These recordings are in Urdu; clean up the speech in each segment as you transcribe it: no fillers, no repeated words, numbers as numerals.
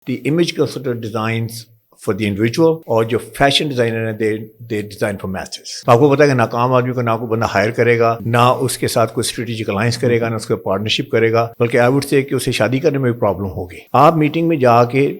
The image consultant designs for the individual, اور جو فیشن ڈیزائنر ہیں they design for masses. آپ کو پتا ہے کہ ناکام آدمی کو نہ کوئی بندہ ہائر کرے گا، نہ اس کے ساتھ کوئی اسٹریٹجک الائنس کرے گا، نہ اس کو پارٹنرشپ کرے گا، بلکہ آئی وڈ سے کہ اسے شادی کرنے میں بھی پرابلم ہوگی. آپ میٹنگ میں جا کے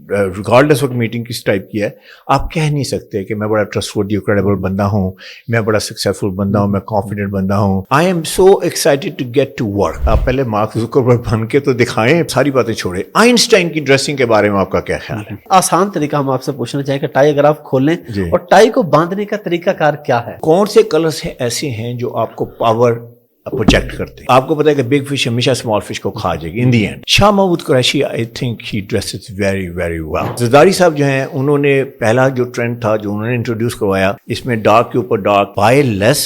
ریگارڈلیس آف میٹنگ کس ٹائپ کی ہے، آپ کہہ نہیں سکتے کہ میں بڑا ٹرسٹ ورتھی کریڈیبل بندہ ہوں، میں بڑا سکسیزفل بندہ ہوں، میں کانفیڈنٹ بندہ ہوں. I am so excited to get to work. آپ پہلے مارک زکربرگ بن کے تو دکھائیں، ساری باتیں چھوڑیں. آئنسٹائن کی ڈریسنگ کے بارے میں آپ کا کیا خیال ہے؟ آسان طریقہ ہم آپ سے پوچھنا چاہیں کہ ٹائی اگر آپ کھولیں اور ٹائی کو باندھنے کا طریقہ کار کیا ہے؟ کون سے کلرز ایسے ہیں جو آپ کو پاور پروجیکٹ کرتے ہیں؟ آپ کو پتا ہے کہ بگ فش ہمیشہ اسمال فش کو کھا جائے گی in the end. Shah Mahmood Qureshi I think he dresses very very well. Zardari صاحب جو ہیں انہوں نے پہلا جو ٹرینڈ تھا جو انہوں نے انٹروڈیوس کروایا، اس میں ڈارک کے اوپر dark, by less,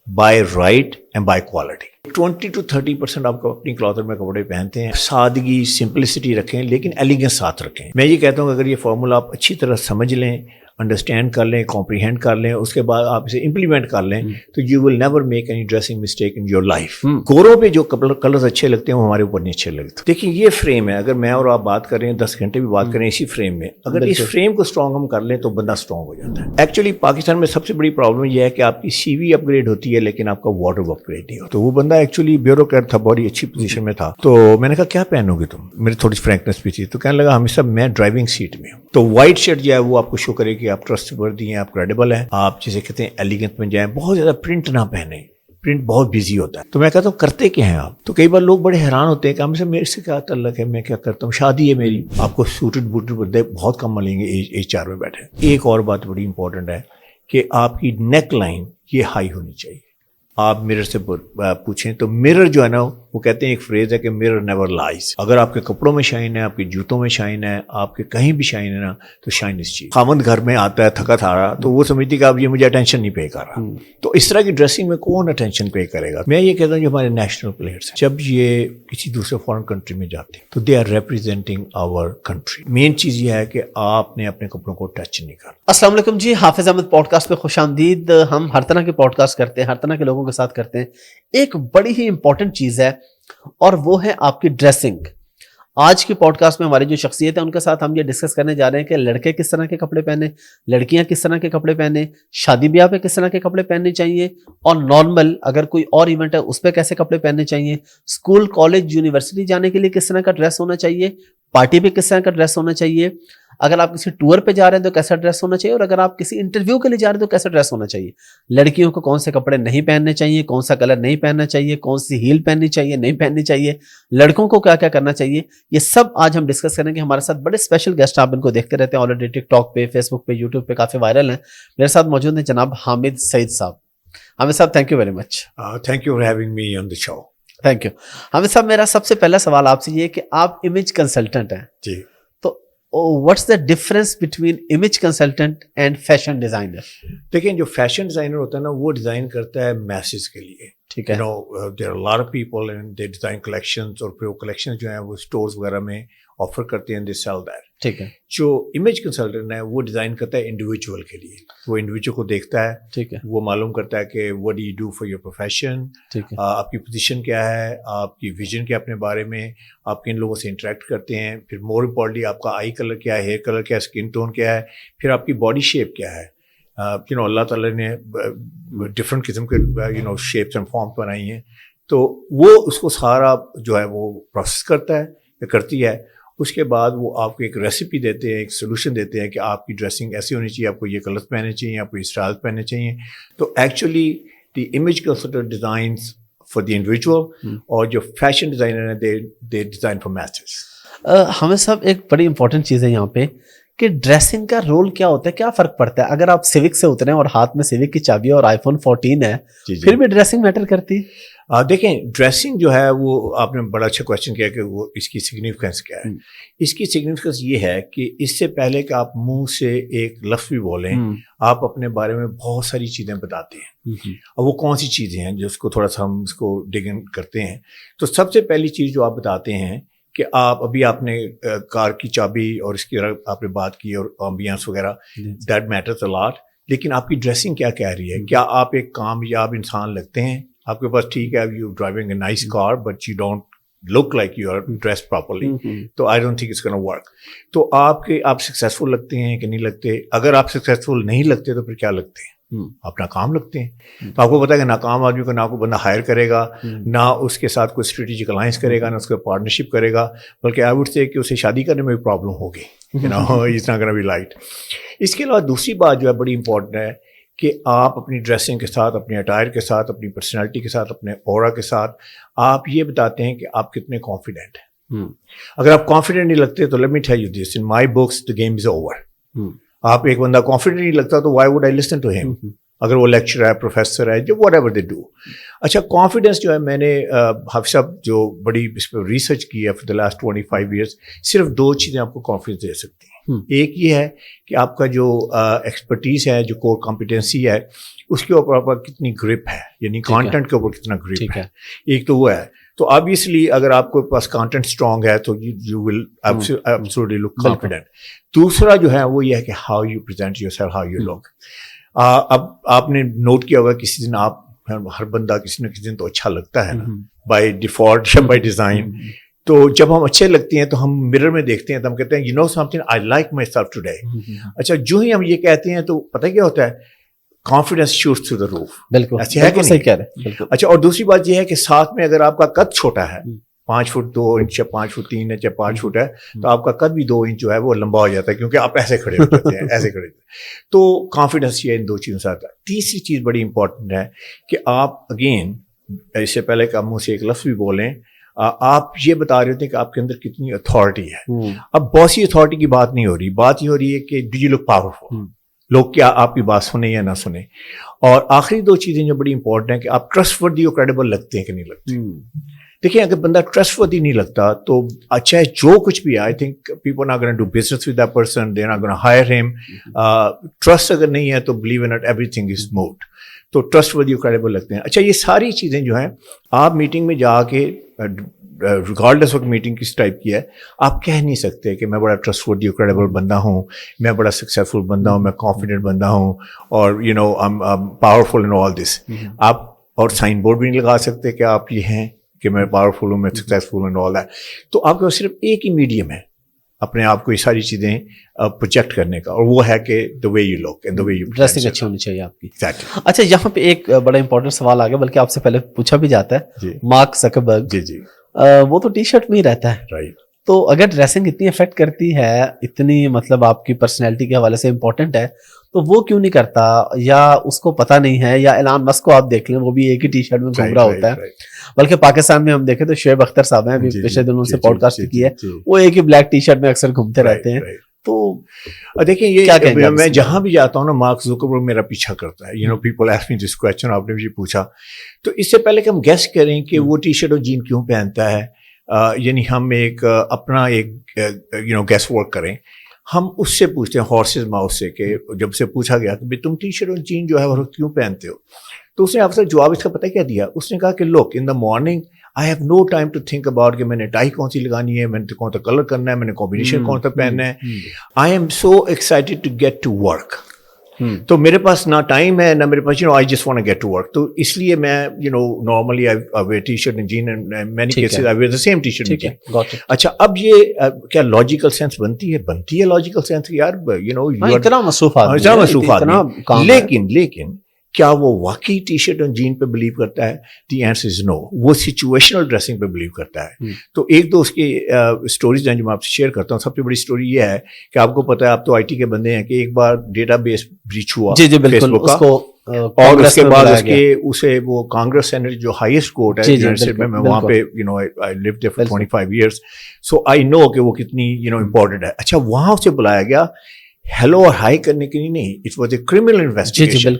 by right and by quality. 20 to 30% آپ کو اپنی کلاتر میں کپڑے پہنتے ہیں، سادگی سمپلسٹی رکھیں لیکن ایلیگنس ساتھ رکھیں. میں یہ کہتا ہوں کہ اگر یہ فارمولا آپ اچھی طرح سمجھ لیں، انڈرسٹینڈ کر لیں، کمپریہینڈ کر لیں، اس کے بعد آپ اسے امپلیمنٹ کر لیں تو you will never make any dressing mistake in your life. گوروں پہ جو کلرز اچھے لگتے ہیں وہ ہمارے اوپر نہیں اچھے لگتے. دیکھیں یہ فریم ہے، اگر میں اور آپ بات کر رہے ہیں 10 گھنٹے بھی بات کریں اسی فریم میں، اگر اس فریم کو اسٹرانگ ہم کر لیں تو بندہ اسٹرانگ ہو جاتا ہے. ایکچولی پاکستان میں سب سے بڑی پرابلم یہ ہے کہ آپ کی سی وی اپ گریڈ ہوتی ہے لیکن آپ کا وارڈروب اپ گریڈ نہیں ہوتا. تو وہ بندہ ایکچولی بیوروکریٹ تھا، بڑی اچھی پوزیشن میں تھا. تو میں نے کہا کیا پہنو گے تم؟ میری تھوڑی فرینکنس بھی تھی. تو کہنے لگا ہم سب میں ڈرائیونگ سیٹ میں ہوں. تو وائٹ شرٹ جو ہے وہ آپ کو شو کرے کہ آپ ٹرسٹ وردی ہیں، آپ کریڈیبل ہیں، آپ جسے کہتے ہیں ایلیگنٹ میں جائیں. بہت زیادہ پرنٹ نہ پہنیں، پرنٹ بہت بزی ہوتا ہے. تو میں کہتا ہوں کرتے کیا ہیں آپ؟ تو کئی بار لوگ بڑے حیران ہوتے ہیں کہ ہم سے میرے سے کیا تعلق ہے، میں کیا کرتا ہوں، شادی ہے میری. آپ کو سوٹڈ بوٹڈ بندے بہت کم ملیں گے HR میں بیٹھے. ایک اور بات بڑی امپورٹنٹ ہے کہ آپ کی نیک لائن یہ ہائی ہونی چاہیے. آپ مرر سے پوچھیں تو مرر جو ہے نا وہ کہتے ہیں ایک فریز ہے کہ مرر نیور لائز. اگر آپ کے کپڑوں میں شائن ہے، آپ کے جوتوں میں شائن ہے، آپ کے کہیں بھی شائن ہے نا تو شائن اس چیز. خامند گھر میں آتا ہے تھکا تھا رہا تو وہ سمجھتی کہ اب یہ مجھے اٹینشن نہیں پے کر رہا. تو اس طرح کی ڈریسنگ میں کون اٹینشن پے کرے گا؟ میں یہ کہتا ہوں جو ہمارے نیشنل پلیئرس ہیں جب یہ کسی دوسرے فارن کنٹری میں جاتے ہیں تو they are representing our country. Main چیز یہ ہے کہ آپ نے اپنے کپڑوں کو ٹچ نہیں کرنا. السلام علیکم جی، حافظ احمد پوڈ کاسٹ پہ خوش آمدید. ہم ہر طرح کے پوڈ کاسٹ کرتے ہیں، ہر طرح کے لوگوں کے ساتھ کرتے ہیں. ایک بڑی ہی امپورٹنٹ چیز ہے اور وہ ہے آپ کی ڈریسنگ. آج کی پوڈ کاسٹ میں ہماری جو شخصیت ہے ان کے ساتھ ہم یہ ڈسکس کرنے جا رہے ہیں کہ لڑکے کس طرح کے کپڑے پہنے، لڑکیاں کس طرح کے کپڑے پہنے، شادی بیاہ پہ کس طرح کے کپڑے پہننے چاہیے، اور نارمل اگر کوئی اور ایونٹ ہے اس پہ کیسے کپڑے پہننے چاہیے، اسکول کالج یونیورسٹی جانے کے لیے کس طرح کا ڈریس ہونا چاہیے، پارٹی پہ کس طرح کا ڈریس ہونا چاہیے، اگر آپ کسی ٹور پہ جا رہے ہیں تو کیسا ڈریس ہونا چاہیے، اور اگر آپ کسی انٹرویو کے لیے جا رہے ہیں تو کیسا ڈریس ہونا چاہیے. لڑکیوں کو کون سے کپڑے نہیں پہننے چاہیے، کون سا کلر نہیں پہننا چاہیے، کون سی ہیل پہننی چاہیے نہیں پہننی چاہیے، لڑکوں کو کیا کیا کرنا چاہیے، یہ سب آج ہم ڈسکس کریں گے. ہمارے ساتھ بڑے اسپیشل گیسٹ، آپ ان کو دیکھتے رہتے ہیں آلریڈی ٹک ٹاک پہ، فیس بک پہ، یوٹیوب پہ کافی وائرل ہیں. میرے ساتھ موجود ہیں جناب حامد سعید صاحب. حامد صاحب thank you very much. Thank you for having me on the show. Thank you. Hamid صاحب میرا سب سے پہلا سوال آپ سے یہ ہے کہ آپ امیج کنسلٹنٹ ہیں. جی. What's the difference between image consultant and fashion designer? دیکھیں جو فیشن ڈیزائنر ہوتا ہے نا وہ ڈیزائن کرتا ہے میسز کے لیے. ٹھیک ہے. There are lot of people and they design collections, اور پھر وہ کلیکشن جو ہیں وہ اسٹورز وغیرہ میں آفر کرتے ہیں، دے سیل دیٹ. ٹھیک ہے. جو امیج کنسلٹنٹ ہے وہ ڈیزائن کرتا ہے انڈیویجول کے لیے. وہ انڈیویجول کو دیکھتا ہے. ٹھیک ہے. وہ معلوم کرتا ہے کہ what do you do for your profession, آپ کی پوزیشن کیا ہے، آپ کی ویژن کیا اپنے بارے میں، آپ کن لوگوں سے انٹریکٹ کرتے ہیں، پھر مور امپورٹنٹلی آپ کا آئی کلر کیا ہے، ہیئر کلر کیا ہے، اسکن ٹون کیا ہے، پھر آپ کی باڈی شیپ کیا ہے. اللہ تعالیٰ نے ڈفرینٹ قسم کے شیپس اینڈ فارمس بنائی ہیں. تو وہ اس کو سارا جو ہے وہ پروسیس کرتا ہے یا کرتی ہے. اس کے بعد وہ آپ کو ایک ریسیپی دیتے ہیں، ایک سولوشن دیتے ہیں کہ آپ کی ڈریسنگ ایسی ہونی چاہیے، آپ کو یہ کلرز پہننے چاہیے، آپ کو یہ اسٹائل پہننے چاہیے. تو actually the image consultant designs for the individual, اور جو فیشن ڈیزائنر ہیں دے ڈیزائن فار میسز. حامد صاحب ایک بڑی امپورٹنٹ چیز ہے یہاں پہ کہ ڈریسنگ کا رول کیا ہوتا ہے، کیا فرق پڑتا ہے اگر آپ سیوک سے اتریں اور ہاتھ میں سیوک کی چابی اور آئی فون 14 ہے پھر بھی ڈریسنگ میٹر کرتی؟ دیکھیں ڈریسنگ جو ہے وہ آپ نے بڑا اچھا کویشچن کیا کہ وہ اس کی سگنیفیکنس کیا ہے. اس کی سگنیفیکنس یہ ہے کہ اس سے پہلے کہ آپ منہ سے ایک لفظ بھی بولیں آپ اپنے بارے میں بہت ساری چیزیں بتاتے ہیں. اور وہ کون سی چیزیں ہیں جس کو تھوڑا سا ہم اس کو ڈگ ان کرتے ہیں. تو سب سے پہلی چیز جو آپ بتاتے ہیں کہ آپ نے کار کی چابی اور اس کی آپ نے بات کی اور امبینس وغیرہ، دیٹ میٹرز اے لاٹ. لیکن آپ کی ڈریسنگ کیا کہہ رہی ہے؟ کیا آپ ایک کامیاب انسان لگتے ہیں؟ آپ کے پاس ٹھیک ہے you driving a nice car but you don't look like you are dressed properly, تو I don't think it's going to work. تو آپ سکسیزفل لگتے ہیں کہ نہیں لگتے؟ اگر آپ سکسیزفل نہیں لگتے تو پھر کیا لگتے ہیں؟ آپ ناکام لگتے ہیں. تو آپ کو پتا ہے کہ ناکام آدمی کو نہ کوئی بندہ ہائر کرے گا, نہ اس کے ساتھ کوئی اسٹریٹجک الائنس کرے گا, نہ اس کا پارٹنرشپ کرے گا, بلکہ آئی وڈ سے کہ اسے شادی کرنے میں بھی پرابلم ہوگی, you know it's not gonna be light. اس کے علاوہ دوسری بات جو ہے بڑی امپورٹنٹ ہے کہ آپ اپنی ڈریسنگ کے ساتھ, اپنی اٹائر کے ساتھ, اپنی پرسنالٹی کے ساتھ, اپنے اورا کے ساتھ آپ یہ بتاتے ہیں کہ آپ کتنے کانفیڈنٹ ہیں. اگر آپ کانفیڈنٹ نہیں لگتے تو let me tell you this, in my books the game is over. آپ ایک بندہ کانفیڈنٹ نہیں لگتا تو why would I listen to him, اگر وہ لیکچر ہے, پروفیسر ہے, جو واٹ ایور دے ڈو. اچھا کانفیڈنس جو ہے, میں نے حافظ صاحب جو بڑی اس پہ ریسرچ کی ہے فار دا لاسٹ 25 ایئرس, صرف 2 چیزیں آپ کو کانفیڈنس دے سکتی ہیں. ایک یہ ہے کہ آپ کا جو ایکسپرٹیز ہے, جو کور کمپیٹنسی ہے, اس کے اوپر آپ کا کتنی گرپ ہے, یعنی کانٹینٹ کے اوپر کتنا گرپ ہے. ایک تو وہ ہے. تو آبویسلی اگر آپ کے پاس کانٹینٹ اسٹرانگ ہے تو you will absolutely look confident. دوسرا جو ہے وہ یہ ہے کہ how you present yourself, how you look. اب آپ نے نوٹ کیا ہوگا کسی دن آپ, ہر بندہ کسی نہ کسی دن تو اچھا لگتا ہے نا, بائی ڈیفالٹ یا بائی ڈیزائن. تو جب ہم اچھے لگتے ہیں تو ہم مرر میں دیکھتے ہیں تو ہم کہتے ہیں you know something I like myself today. اچھا جو ہی ہم یہ کہتے ہیں تو پتہ کیا ہوتا ہے, کانفیڈنس شوٹس تھرو دا روف. بالکل ایسا ہے کہ صحیح کہہ رہے ہیں. اچھا اور دوسری بات یہ ہے کہ ساتھ میں اگر آپ کا قد چھوٹا ہے, 5 فٹ 2 انچ یا 5 فٹ 3 انچ یا 5 فٹ ہے, تو آپ کا قد بھی 2 انچ جو ہے وہ لمبا ہو جاتا ہے, کیونکہ آپ ایسے کھڑے ہو جاتے ہیں, ایسے کھڑے. تو کانفیڈنس یہ ان 2 چیزوں سے آتا ہے. تیسری چیز بڑی امپورٹنٹ ہے کہ آپ اگین, اس سے پہلے کہ آپ منہ سے ایک لفظ بھی بولیں, آپ یہ بتا رہے ہوتے ہیں کہ آپ کے اندر کتنی اتھارٹی ہے. اب بہت سی اتھارٹی کی بات نہیں ہو رہی, بات یہ ہو رہی ہے کہ ڈو یو لک پاورفل, لوگ کیا آپ کی بات سنیں یا نہ سنیں. اور آخری 2 چیزیں جو بڑی امپورٹنٹ ہیں کہ آپ ٹرسٹ وردی اور کریڈیبل لگتے ہیں کہ نہیں لگتے. دیکھیں اگر بندہ ٹرسٹ ورتھی نہیں لگتا تو اچھا ہے جو کچھ بھی ہے, I think people are gonna do business with that person, they are gonna hire him. Trust اگر نہیں ہے تو believe in it everything is mood. تو ٹرسٹ ورتھی اور کریڈیبل لگتے ہیں. اچھا یہ ساری چیزیں جو ہیں آپ میٹنگ میں جا کے, ریگارڈلیس آف میٹنگ کس ٹائپ کی ہے, آپ کہہ نہیں سکتے کہ میں بڑا ٹرسٹ ورتھی اور کریڈیبل بندہ ہوں, میں بڑا سکسیزفل بندہ ہوں, میں کانفیڈنٹ بندہ ہوں, اور you know I am powerful in all this. آپ اور سائن بورڈ بھی نہیں لگا سکتے کہ آپ یہ ہیں کہ میں پاورفل ہوں, میں سکسیزفل ہوں, آل دیٹ. تو آپ کے پاس صرف ایک ہی میڈیم ہے اپنے آپ کو یہ ساری چیزیں پروجیکٹ کرنے کا, اور وہ ہے کہ the way you look and the way you dressing اچھی ہونی چاہیے آپ کی. Exactly. اچھا یہاں پہ ایک بڑا امپورٹنٹ سوال آ گیا, بلکہ آپ سے پہلے پوچھا بھی جاتا ہے. مارک زکربرگ, جی وہ تو ٹی شرٹ میں ہی رہتا ہے, رائٹ. تو اگر ڈریسنگ اتنی افیکٹ کرتی ہے, اتنی مطلب آپ کی پرسنالٹی کے حوالے سے امپورٹنٹ ہے, تو وہ کیوں نہیں کرتا, یا اس کو پتہ نہیں ہے, یا ایلان مسک کو آپ دیکھ لیں وہ بھی ایک ہی ٹی شرٹ میں گھوم رہا ہوتا ہے. بلکہ پاکستان میں ہم دیکھیں تو شعیب اختر صاحب ہیں, پچھلے دنوں سے پوڈ کاسٹ کی ہے, وہ ایک ہی بلیک ٹی شرٹ میں اکثر گھومتے رہتے ہیں. تو دیکھیں یہ میں جہاں بھی جاتا ہوں نا, مارک زکربرگ میرا پیچھا کرتا ہے. You know people ask me this question, آپ نے مجھے پوچھا, تو اس سے پہلے کہ ہم گیس کریں کہ وہ ٹی شرٹ اور جین کیوں پہنتا ہے, یعنی ہم ایک اپنا ایک یو نو گیس ورک کریں, ہم اس سے پوچھتے ہیں ہارسز ماؤتھ سے, کہ جب سے پوچھا گیا کہ تم ٹی شرٹ اور جین جو ہے وہ کیوں پہنتے ہو, تو اس نے آپ سے جواب اس کا پتہ کیا دیا. اس نے کہا کہ look in the morning I have no time to think about کہ میں نے ٹائی کون سی لگانی ہے, میں نے کون سا کلر کرنا ہے, میں نے کمبینیشن کون سا پہننا ہے. I M so excited to get to work. تو میرے پاس نہ ٹائم ہے نہ میرے پاس, you know I just want to get to work. تو اس لیے میں you know normally I wear T shirt and jean, and many cases I wear the same T shirt and jean. اچھا اب یہ کیا لاجیکل سینس بنتی ہے لاجیکل سینس, یار یو نو اتنا مصروف آدمی, لیکن کیا وہ واقعی ٹی شرٹ اور جین پہ بلیو کرتا ہے؟ دی آنسر از نو. وہ سچویشنل ڈریسنگ پہ بلیو کرتا ہے. تو ایک دو اس کی اسٹوریز ہیں جو میں آپ سے شیئر کرتا ہوں. سب سے بڑی اسٹوری یہ ہے کہ آپ کو پتہ ہے, آپ تو آئی ٹی کے بندے ہیں, کہ ایک بار ڈیٹا بیس بریچ ہوا فیس بک کا, اور اس کے بعد اسے وہ کانگریس سینٹ جو ہائیسٹ کورٹ ہے یونائٹڈ اسٹیٹ میں وہاں پہ, you know I lived there for 25 years, so I know کہ وہ کتنی یو نو امپورٹنٹ ہے. اچھا وہاں اسے بلایا گیا ہیلو اور ہائی کرنے کے لیے نہیں, it was a criminal investigation.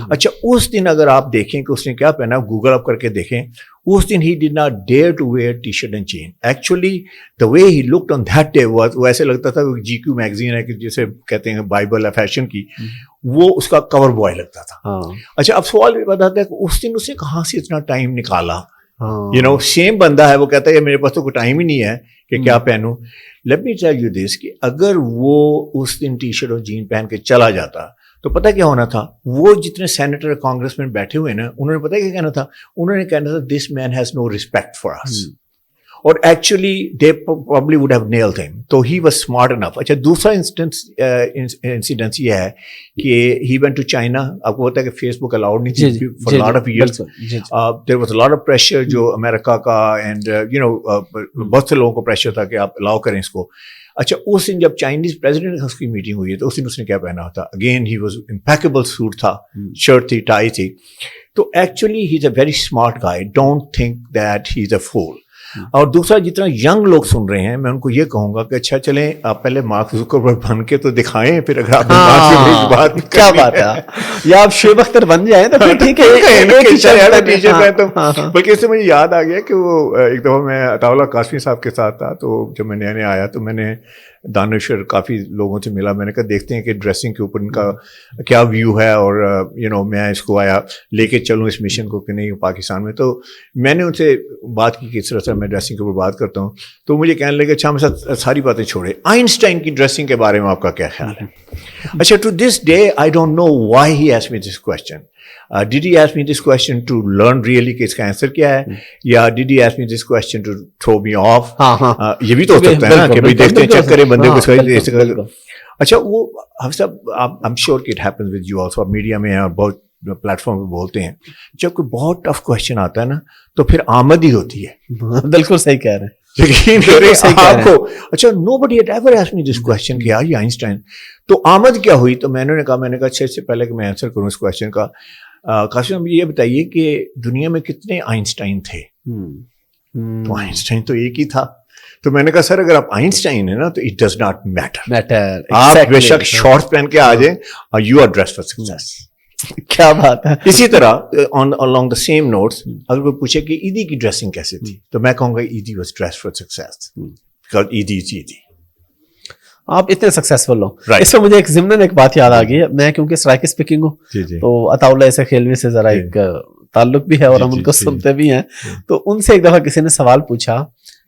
اچھا اس دن اگر آپ دیکھیں کہ اس نے کیا پہنا, گوگل اپ کر کے دیکھیں, اس دن he did not dare to wear T shirt and jean. Actually the way he looked on that day was, وہ ایسے لگتا تھا جی کیو میگزین ہے کہ جسے کہتے ہیں بائبل ہے فیشن کی, وہ اس کا کور بوائے لگتا تھا. اچھا اب سوال یہ بتاتا ہے کہ اس دن اس نے کہاں سے اتنا ٹائم نکالا. یو نو سیم بندہ ہے, وہ کہتا ہے میرے پاس تو کوئی ٹائم ہی نہیں ہے کہ کیا پہنوں. Let me tell you this کہ اگر وہ اس دن ٹی شرٹ اور جین پہن کے چلا جاتا تو پتہ کیا ہونا تھا, وہ جتنے سینیٹر کانگریس مین بیٹھے ہوئے نا, انہوں نے پتہ کیا کہنا تھا, انہوں نے کہنا تھا this man has no respect for us. اور actually they probably would have nailed him. تو ہی واز اسمارٹ انف. اچھا دوسرا انسیڈنس یہ ہے کہ ہی وینٹ ٹو چائنا. آپ کو پتا ہے کہ فیس بک الاؤڈ نہیں تھی for lot of years. There was a lot of pressure جو امریکہ کا اینڈ یو نو بہت سے لوگوں کو پریشر تھا کہ آپ الاؤ کریں اس کو. اچھا اس دن جب چائنیز پریزیڈنٹ کی میٹنگ ہوئی ہے تو اس دن اس نے کیا پہنا ہوتا. Again he was impeccable suit تھا, شرٹ تھی, ٹائی تھی. تو actually he is a very smart guy. Don't think that he is a fool. اور دوسرا جتنا ینگ لوگ سن رہے ہیں میں ان کو یہ کہوں گا کہ اچھا چلیں آپ پہلے مارک زکربرگ بن کے تو دکھائیں, پھر اگر آپ بات کیا بات ہے یا آپ شعیب اختر بن جائیں تو پھر ٹھیک ہے. بلکہ اس سے مجھے یاد آ گیا کہ وہ ایک دفعہ میں عطا اللہ قاسمی صاحب کے ساتھ تھا. تو جب میں نیا نیا آیا تو میں نے دانشور کافی لوگوں سے ملا. میں نے کہا دیکھتے ہیں کہ ڈریسنگ کے اوپر ان کا کیا ویو ہے اور یو نو میں اس کو آیا لے کے چلوں اس مشن کو کہ نہیں پاکستان میں. تو میں نے ان سے بات کی کہ اس طرح سے میں ڈریسنگ کے اوپر بات کرتا ہوں. تو مجھے کہنے لگے اچھا ہمیں ساتھ ساری باتیں چھوڑے, آئنسٹائن کی ڈریسنگ کے بارے میں آپ کا کیا خیال ہے؟ اچھا to this day I don't know why he asked me this question. Did he ask me this question to learn really کہ اس کا آنسر کیا ہے, یا did he ask me this question to throw me off؟ یہ بھی تو ہو سکتا ہے نا کہ بھائی دیکھتے ہیں چیک کریں بندے کو. اچھا وہ حافظ صاحب I'm sure it happens with you also. Media میں اور بہت پلیٹ فارم پہ بولتے ہیں جب کوئی بہت ٹف کوشچن آتا ہے نا تو پھر آمد ہی ہوتی ہے. بالکل صحیح کہہ رہے ہیں. آپ کو اچھا nobody had ever asked me this question کہ یہ آئنسٹائن. تو آمد کیا ہوئی؟ تو میں نے کہا اچھا اس سے پہلے کہ میں آنسر کروں اس کوشچن کا, قاسم یہ بتائیے کہ دنیا میں کتنے آئنسٹائن تھے؟ تو آئنسٹائن تو ایک ہی تھا. تو میں نے کہا سر اگر آپ آئنسٹائن ہیں نا تو اٹ ڈز ناٹ میٹر. آپ بے شک شارٹس پہن کے آ جائیں اور you are dress for success. کیا بات ہے. اسی طرح along the same notes اگر کوئی پوچھے کہ ایدی کی ڈریسنگ کیسے تھی تو میں کہوں گا Eddie was dress for success because Eddie is Eddie. آپ اتنے سکسیسفل ہو. اس میں مجھے ایک ضمن ایک بات یاد آ گئی ہے. میں کیونکہ سرائیکی اسپیکنگ ہوں تو عطا اللہ ایسے کھیلوی سے ذرا ایک تعلق بھی ہے اور ہم ان کو سنتے بھی ہیں. تو ان سے ایک دفعہ کسی نے سوال پوچھا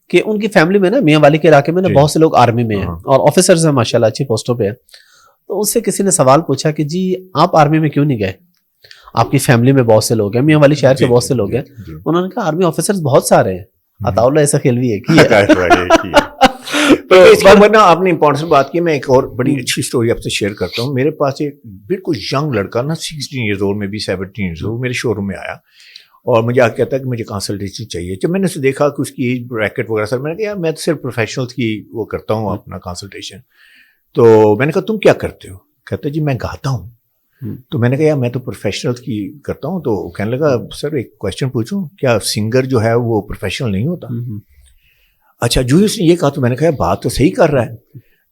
کہ ان کی فیملی میں نا میاں والی کے علاقے میں نا بہت سے لوگ آرمی میں ہیں اور آفیسرز ہیں ماشاء اللہ اچھی پوسٹوں پہ ہیں. تو اس سے کسی نے سوال پوچھا کہ جی آپ آرمی میں کیوں نہیں گئے؟ آپ کی فیملی میں بہت سے لوگ ہیں, میاں والی شہر کے بہت سے لوگ ہیں. انہوں نے کہا آرمی آفیسرز بہت سارے ہیں, عطا اللہ ایسا کھیلوی ایک ہی ہے. ورنہ آپ نے امپورٹنٹ بات کی. میں ایک اور بڑی اچھی اسٹوری آپ سے شیئر کرتا ہوں. میرے پاس ایک بالکل ینگ لڑکا نا 16 ایئرز اولڈ میں بھی 17 ایئرز اولڈ میرے شو روم میں آیا اور مجھے آ کے کہتا ہے کہ مجھے کنسلٹیشن چاہیے. جب میں نے اسے دیکھا کہ اس کی ایج بریکٹ وغیرہ سر, میں نے کہا یار میں تو صرف پروفیشنلس کی وہ کرتا ہوں اپنا کنسلٹیشن. تو میں نے کہا تم کیا کرتے ہو؟ کہتا ہے جی میں گاتا ہوں. تو میں نے کہا یار میں تو پروفیشنل کی کرتا ہوں. تو کہنے لگا سر ایک کوشچن پوچھوں, کیا سنگر جو ہے وہ پروفیشنل نہیں ہوتا؟ اچھا جو اس نے یہ کہا تو میں نے کہا بات تو صحیح کر رہا ہے.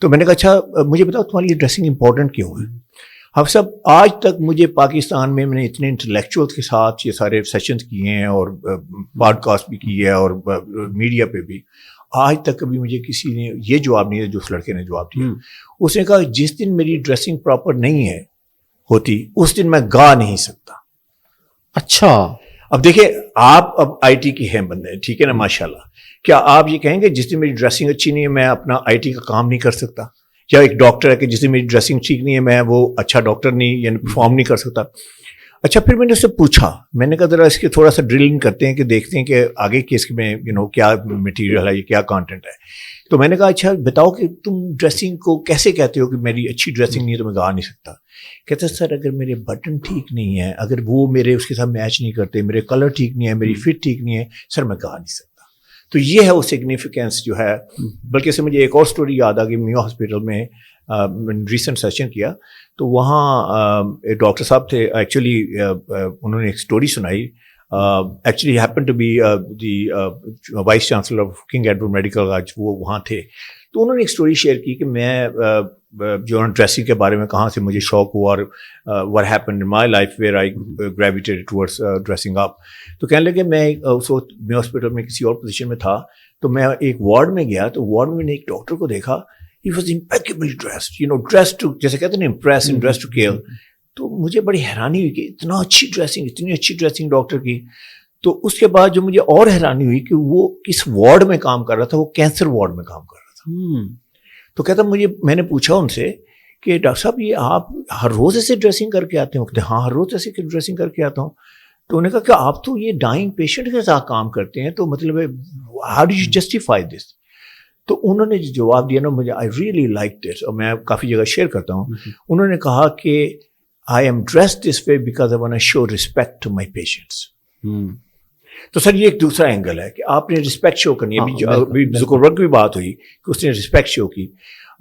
تو میں نے کہا اچھا مجھے بتاؤ تمہاری یہ ڈریسنگ امپورٹنٹ کیوں ہے؟ اب سب آج تک مجھے پاکستان میں نے اتنے انٹلیکچوئل کے ساتھ یہ سارے سیشنز کیے ہیں اور پوڈ کاسٹ بھی کی ہے اور میڈیا پہ بھی, آج تک کبھی مجھے کسی نے یہ جواب نہیں دیا جو اس لڑکے نے جواب دیا. اس نے کہا جس دن میری ڈریسنگ پراپر نہیں ہے ہوتی اس دن میں گا نہیں سکتا. اچھا اب دیکھیں آپ اب آئی ٹی کی ہیں بندے, ٹھیک ہے نا ماشاء اللہ, کیا آپ یہ کہیں گے جس دن میری ڈریسنگ اچھی نہیں ہے میں اپنا آئی ٹی کا کام نہیں کر سکتا؟ یا ایک ڈاکٹر ہے کہ جس دن میری ڈریسنگ ٹھیک نہیں ہے میں وہ اچھا ڈاکٹر نہیں یعنی پرفارم نہیں کر سکتا؟ اچھا پھر میں نے اس سے پوچھا, میں نے کہا ذرا اس کے تھوڑا سا ڈرلنگ کرتے ہیں کہ دیکھتے ہیں کہ آگے کی اس میں کیا مٹیریل ہے, یہ کیا کانٹینٹ ہے. تو میں نے کہا اچھا بتاؤ کہ تم ڈریسنگ کو کیسے کہتے ہو کہ میری اچھی ڈریسنگ نہیں ہے تو میں گا نہیں سکتا؟ کہتے سر اگر میرے بٹن ٹھیک نہیں ہے, اگر وہ میرے اس کے ساتھ میچ نہیں کرتے, میرے کلر ٹھیک نہیں ہے, میری فٹ ٹھیک نہیں ہے, سر میں گا نہیں سکتا. تو یہ ہے وہ سگنیفیکینس جو ہے. بلکہ اس سے مجھے ایک اور سٹوری یاد آ گئی. میو ہاسپٹل میں ریسنٹ سیشن کیا تو وہاں ڈاکٹر صاحب تھے. ایکچولی انہوں نے ایک سٹوری سنائی. Actually happen to be the vice chancellor of King Edward medical college, وہ وہاں تھے. تو انہوں نے ایک سٹوری شیئر کی کہ میں جو ڈریسنگ کے بارے میں کہاں سے مجھے شوق ہوا اور what happened in my life where I gravitated towards dressing up. تو کہنے لگے میں اس وقت میں ہاسپٹل میں کسی اور پوزیشن میں تھا تو میں ایک وارڈ میں گیا تو وارڈ میں نے ایک ڈاکٹر کو دیکھا. he was impeccably dressed, dressed to جیسے کہتے ہیں نا impress and dressed to kill. تو مجھے بڑی حیرانی ہوئی کہ اتنا اچھی ڈریسنگ, اتنی اچھی ڈریسنگ ڈاکٹر کی. تو اس کے بعد جو مجھے اور حیرانی ہوئی کہ وہ کس وارڈ میں کام کر رہا تھا, وہ کینسر وارڈ میں کام کر رہا تھا. تو کہتا میں نے پوچھا ان سے کہ ڈاکٹر صاحب یہ آپ ہر روز ایسے ڈریسنگ کر کے آتے ہیں؟ ہاں ہر روز ایسے ڈریسنگ کر کے آتا ہوں. تو انہوں نے کہا کہ آپ تو یہ ڈائنگ پیشنٹ کے ساتھ کام کرتے ہیں, تو مطلب ہاؤ ڈو یو جسٹیفائی دس. تو انہوں نے جو جواب دیا نا مجھے آئی ریئلی لائک دس, اور میں کافی جگہ شیئر کرتا ہوں. انہوں نے کہا کہ I am dressed this way because I want to show respect to my patients. تو سر یہ ایک دوسرا اینگل ہے کہ آپ نے رسپیکٹ شو کرنی ہے. ابھی زکربرگ کی بھی بات ہوئی کہ اس نے رسپیکٹ شو کی,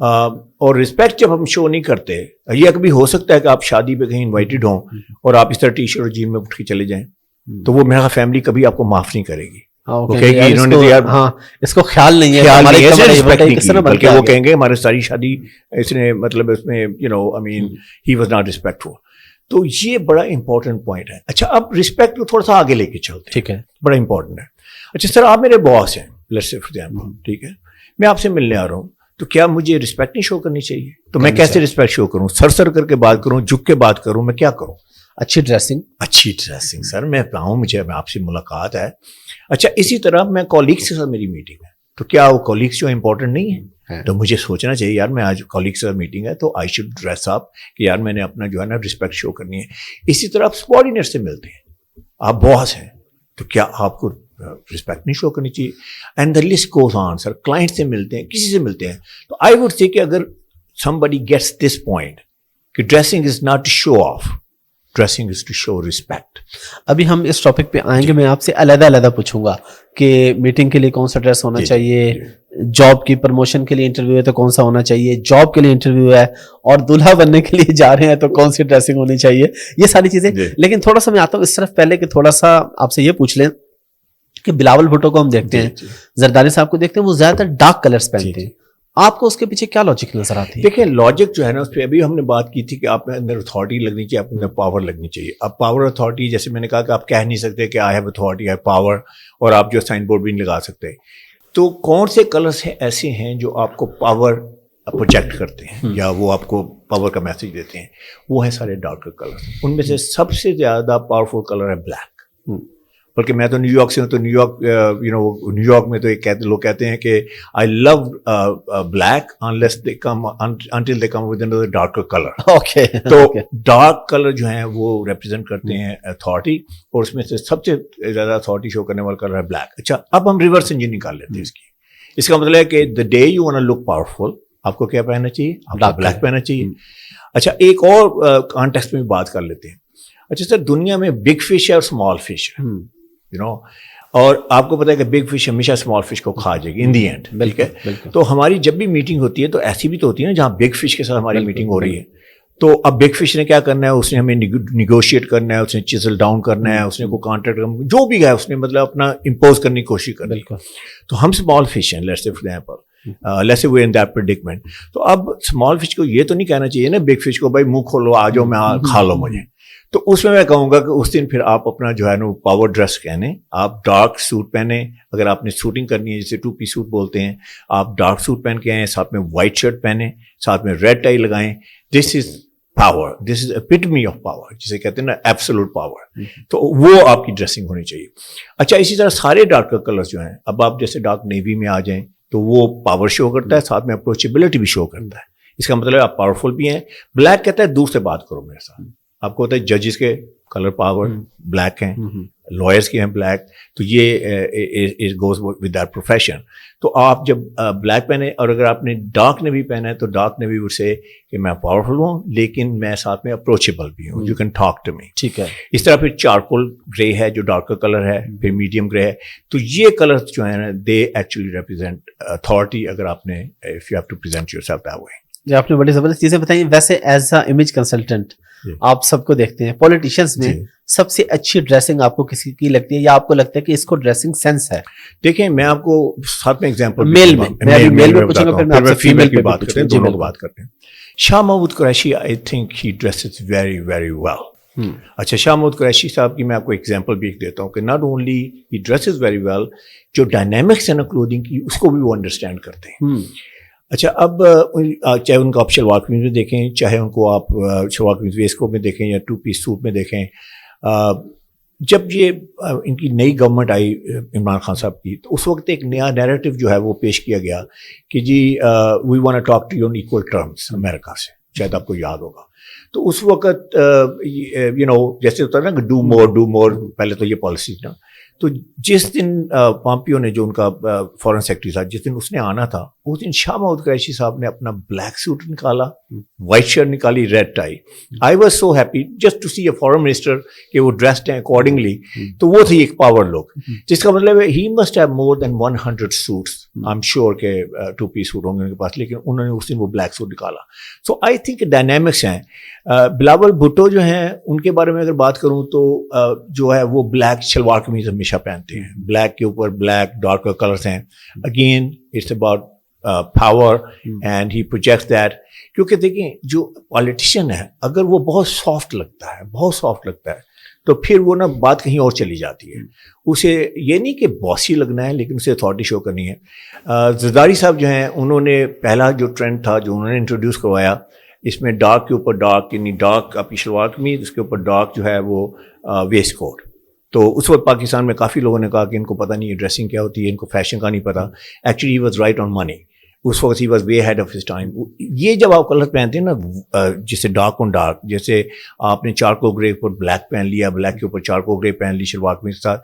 اور رسپیکٹ جب ہم شو نہیں کرتے, یہ کبھی ہو سکتا ہے کہ آپ شادی پہ کہیں انوائٹڈ ہوں اور آپ اس طرح ٹی شرٹ اور جین میں اٹھ کے چلے جائیں, تو وہ میرا فیملی کبھی آپ کو معاف نہیں کرے گی. اس کو خیال نہیں ہے, بلکہ وہ کہیں گے ہماری ساری شادی اس نے مطلب اس میں you know I mean he was not respectful. تو یہ بڑا امپورٹنٹ پوائنٹ ہے. اچھا اب رسپیکٹ کو تھوڑا سا آگے لے کے چلتے, ٹھیک ہے, بڑا امپورٹنٹ ہے. اچھا سر آپ میرے باس ہیں, لیٹس سے فار ایگزامپل, ٹھیک ہے, میں آپ سے ملنے آ رہا ہوں, تو کیا مجھے رسپیکٹ نہیں شو کرنی چاہیے؟ تو میں کیسے رسپیکٹ شو کروں؟ سر کر کے بات کروں, جھک کے بات کروں, میں کیا کروں؟ اچھی ڈریسنگ سر میں آؤں, مجھے آپ سے ملاقات ہے. اچھا اسی طرح میں کولیگس کے ساتھ میری میٹنگ ہے, تو کیا وہ کولیگس جو امپورٹنٹ نہیں ہے؟ تو مجھے سوچنا چاہیے یار میں آج کولیگس کے ساتھ میٹنگ ہے تو آئی شوڈ ڈریس اپ کہ یار میں نے اپنا جو ہے نا رسپیکٹ شو کرنی ہے. اسی طرح آپ سبارڈینیٹ سے ملتے ہیں, آپ باس ہیں, تو کیا آپ کو رسپیکٹ نہیں شو کرنی چاہیے؟ And the list goes on. Sir client سے ملتے ہیں, کسی سے ملتے ہیں, تو آئی ووڈ سے کہ اگر somebody gets this point کہ dressing is not to show off, dressing is to show respect. ابھی ہم اس ٹاپک پہ آئیں گے, میں آپ سے علیحدہ پوچھوں گا کہ میٹنگ کے لیے کون سا ڈریس ہونا چاہیے, جاب کی پروموشن کے لیے انٹرویو ہے تو کون سا ہونا چاہیے, جاب کے لیے انٹرویو ہے اور دلہا بننے کے لیے جا رہے ہیں تو کون سی ڈریسنگ ہونی چاہیے, یہ ساری چیزیں. لیکن تھوڑا سا میں آتا ہوں اس طرف پہلے کہ تھوڑا سا آپ سے یہ پوچھ لیں کہ بلاول بھٹو کو ہم دیکھتے ہیں, زرداری صاحب کو دیکھتے ہیں, وہ زیادہ تر ڈارک کلرز پہنتے ہیں. آپ کو اس کے پیچھے کیا لاجک نظر آتی ہے؟ دیکھیں لاجک جو ہے نا اس پہ ابھی ہم نے بات کی تھی کہ آپ کے اندر اتھارٹی لگنی چاہیے, آپ کے اندر پاور لگنی چاہیے. اب پاور اتھارٹی جیسے میں نے کہا کہ آپ کہہ نہیں سکتے کہ I have authority, I power, اور آپ جو سائن بورڈ بھی نہیں لگا سکتے. تو کون سے کلرس ہیں ایسے ہیں جو آپ کو پاور پروجیکٹ کرتے ہیں یا وہ آپ کو پاور کا میسج دیتے ہیں؟ وہ ہیں سارے ڈارکر کلر. ان میں سے سب سے زیادہ پاورفل کلر ہے بلیک. بلکہ میں تو نیو یارک سے ہوں, تو نیو یارک میں تو ایک لوگ کہتے ہیں کہ I love black until they come with اندر ڈارکر کلر. تو ڈارک کلر جو ہیں وہ ریپرزینٹ کرتے ہیں اتھارٹی, اور اس میں سے سب سے زیادہ اتھارٹی شو کرنے والا کلر ہے بلیک. اچھا اب ہم ریورس انجن نکال لیتے ہیں اس کی. اس کا مطلب ہے کہ the day you want to look powerful, آپ کو کیا پہننا چاہیے؟ آپ کو بلیک پہننا چاہیے. اچھا ایک اور کانٹیکسٹ میں بات کر لیتے ہیں. اچھا سر دنیا میں بگ فش ہے اور اسمال فش ہے, اور آپ کو پتا ہے کہ بگ فش ہمیشہ اسمال فش کو کھا جائے گی ان دی اینڈ. بالکل. تو ہماری جب بھی میٹنگ ہوتی ہے تو ایسی بھی تو ہوتی ہے نا جہاں بگ فش کے ساتھ ہماری میٹنگ ہو رہی ہے. تو اب بگ فش نے کیا کرنا ہے, اس نے ہمیں نیگوشیٹ کرنا ہے, اس نے چیزل ڈاؤن کرنا ہے, اس نے کوئی کانٹریکٹ جو بھی ہے اس نے مطلب اپنا امپوز کرنے کی کوشش کرنی ہے. تو ہم اسمال فش ہیں, let's say for example, let's say we in that پریڈکمنٹ. تو اب اسمال فش کو یہ تو نہیں کہنا چاہیے نا بگ فش کو بھائی منہ کھولو آ جاؤ, میں کھا لو مجھے. تو اس میں کہوں گا کہ اس دن پھر آپ اپنا جو ہے نا پاور ڈریس کہنے, آپ ڈارک سوٹ پہنے, اگر آپ نے شوٹنگ کرنی ہے جسے 2 پیس سوٹ بولتے ہیں, آپ ڈارک سوٹ پہن کے آئیں, ساتھ میں وائٹ شرٹ پہنے, ساتھ میں ریڈ ٹائی لگائیں. This is power, this is epitome of power, جسے کہتے ہیں نا ایبسولوٹ پاور. تو وہ آپ کی ڈریسنگ ہونی چاہیے. اچھا اسی طرح سارے ڈارک کلرز جو ہیں, اب آپ جیسے ڈارک نیوی میں آ جائیں تو وہ پاور شو کرتا ہے, ساتھ میں اپروچیبلٹی بھی شو کرتا ہے. اس کا مطلب آپ پاورفل بھی ہیں. بلیک کہتا ہے دور سے بات کرو میرے ساتھ. آپ کو ہوتا ہے ججز کے کلر پاور بلیک ہیں, لائرس کے ہیں بلیک, تو یہ گوز ود دیٹ پروفیشن. تو آپ جب بلیک پہنے, اور اگر آپ نے ڈارک نیوی پہنا ہے تو ڈارک نیوی وڈ سے کہ میں پاورفل ہوں لیکن میں ساتھ میں اپروچیبل بھی ہوں, you can talk to me. ٹھیک ہے. اس طرح پھر چارکول گرے ہے جو ڈارکر کلر ہے, پھر میڈیم گرے ہے. تو یہ کلرز جو ہیں نا دے ایکچولی ریپرزینٹ اتھارٹی, اگر آپ نے if you have to present yourself that way. جی آپ نے بڑی زبردست چیزیں بتائیں. ویسے ایز اے امیج کنسلٹنٹ آپ سب کو دیکھتے ہیں, پولیٹیشینس میں سب سے اچھی ڈریسنگ آپ کو کسی کی لگتی ہے, یا آپ کو لگتا ہے کہ اس کو ڈریسنگ سینس ہے؟ دیکھیں میں آپ کو ساتھ میں ایگزامپل میل میں پوچھوں گا, پھر میں آپ سے فیمیل کی بات کرتے ہیں, دونوں کی بات کرتے ہیں. Shah Mahmood Qureshi I think he dresses very very well. اچھا شاہ محمود قریشی صاحب کی میں آپ کو ایگزامپل بھی دیتا ہوں کہ not only he dresses very well, جو ڈائنامکس ہے نا کلودنگ کی اس کو بھی وہ انڈرسٹینڈ کرتے ہیں. اچھا اب چاہے ان کو آپ شلوار قمیض میں دیکھیں, چاہے ان کو آپ شلوار قمیض ویسٹ کوٹ میں دیکھیں یا 2 پیس سوٹ میں دیکھیں, جب یہ ان کی نئی گورنمنٹ آئی عمران خان صاحب کی, تو اس وقت ایک نیا نیریٹو جو ہے وہ پیش کیا گیا کہ جی we want to talk to you on equal terms امریکہ سے, شاید آپ کو یاد ہوگا. تو اس وقت جیسے ہوتا ہے نا کہ ڈو مور پہلے تو یہ پالیسی نا. تو جس دن پامپیو نے جو ان کا فارن سیکرٹری تھا جس دن اس نے آنا تھا اس دن شاہ محمود قریشی صاحب نے اپنا بلیک سوٹ نکالا, وائٹ شرٹ نکالی, red tie. I was so happy just to see a foreign minister کہ وہ ڈریسڈ ہیں اکارڈنگلی. تو وہ تھی ایک پاور لک, جس کا مطلب ہے he must have more than 100 suits. I'm sure کہ 2 پیس سوٹ ہوں گے ان کے پاس, لیکن انہوں نے اس دن وہ بلیک سوٹ نکالا. سو آئی تھنک ڈائنامکس ہیں. بلاول بھٹو جو ہیں ان کے بارے میں اگر بات کروں تو جو ہے وہ بلیک شلوار قمیض ہمیشہ پہنتے ہیں, بلیک کے اوپر بلیک ڈارکر کلرس ہیں. Again it's about power and he projects that. کیونکہ دیکھیں جو پالیٹیشین ہے اگر وہ بہت سافٹ لگتا ہے تو پھر وہ نا بات کہیں اور چلی جاتی ہے. اسے یہ نہیں کہ باسی لگنا ہے لیکن اسے اتھارٹی شو کرنی ہے. زرداری صاحب جو ہیں انہوں نے پہلا جو ٹرینڈ تھا جو انہوں نے انٹروڈیوس کروایا, اس میں ڈارک کے اوپر ڈارک, یعنی ڈارک اپنی شلوار قمیض, اس کے اوپر ڈارک جو ہے وہ ویسٹ کوٹ. تو اس وقت پاکستان میں کافی لوگوں نے کہا کہ ان کو پتہ نہیں ہے ڈریسنگ کیا ہوتی ہے, ان کو فیشن کا نہیں پتہ. Actually he was right on money. اس وقت he was way ahead of his time. یہ جب آپ کلر پہنتے ہیں نا جیسے ڈارک آن ڈارک, جیسے آپ نے چارکول گرے پر بلیک پہن لیا, بلیک کے اوپر چارکول گرے پہن لی شلوار قمیض کے ساتھ,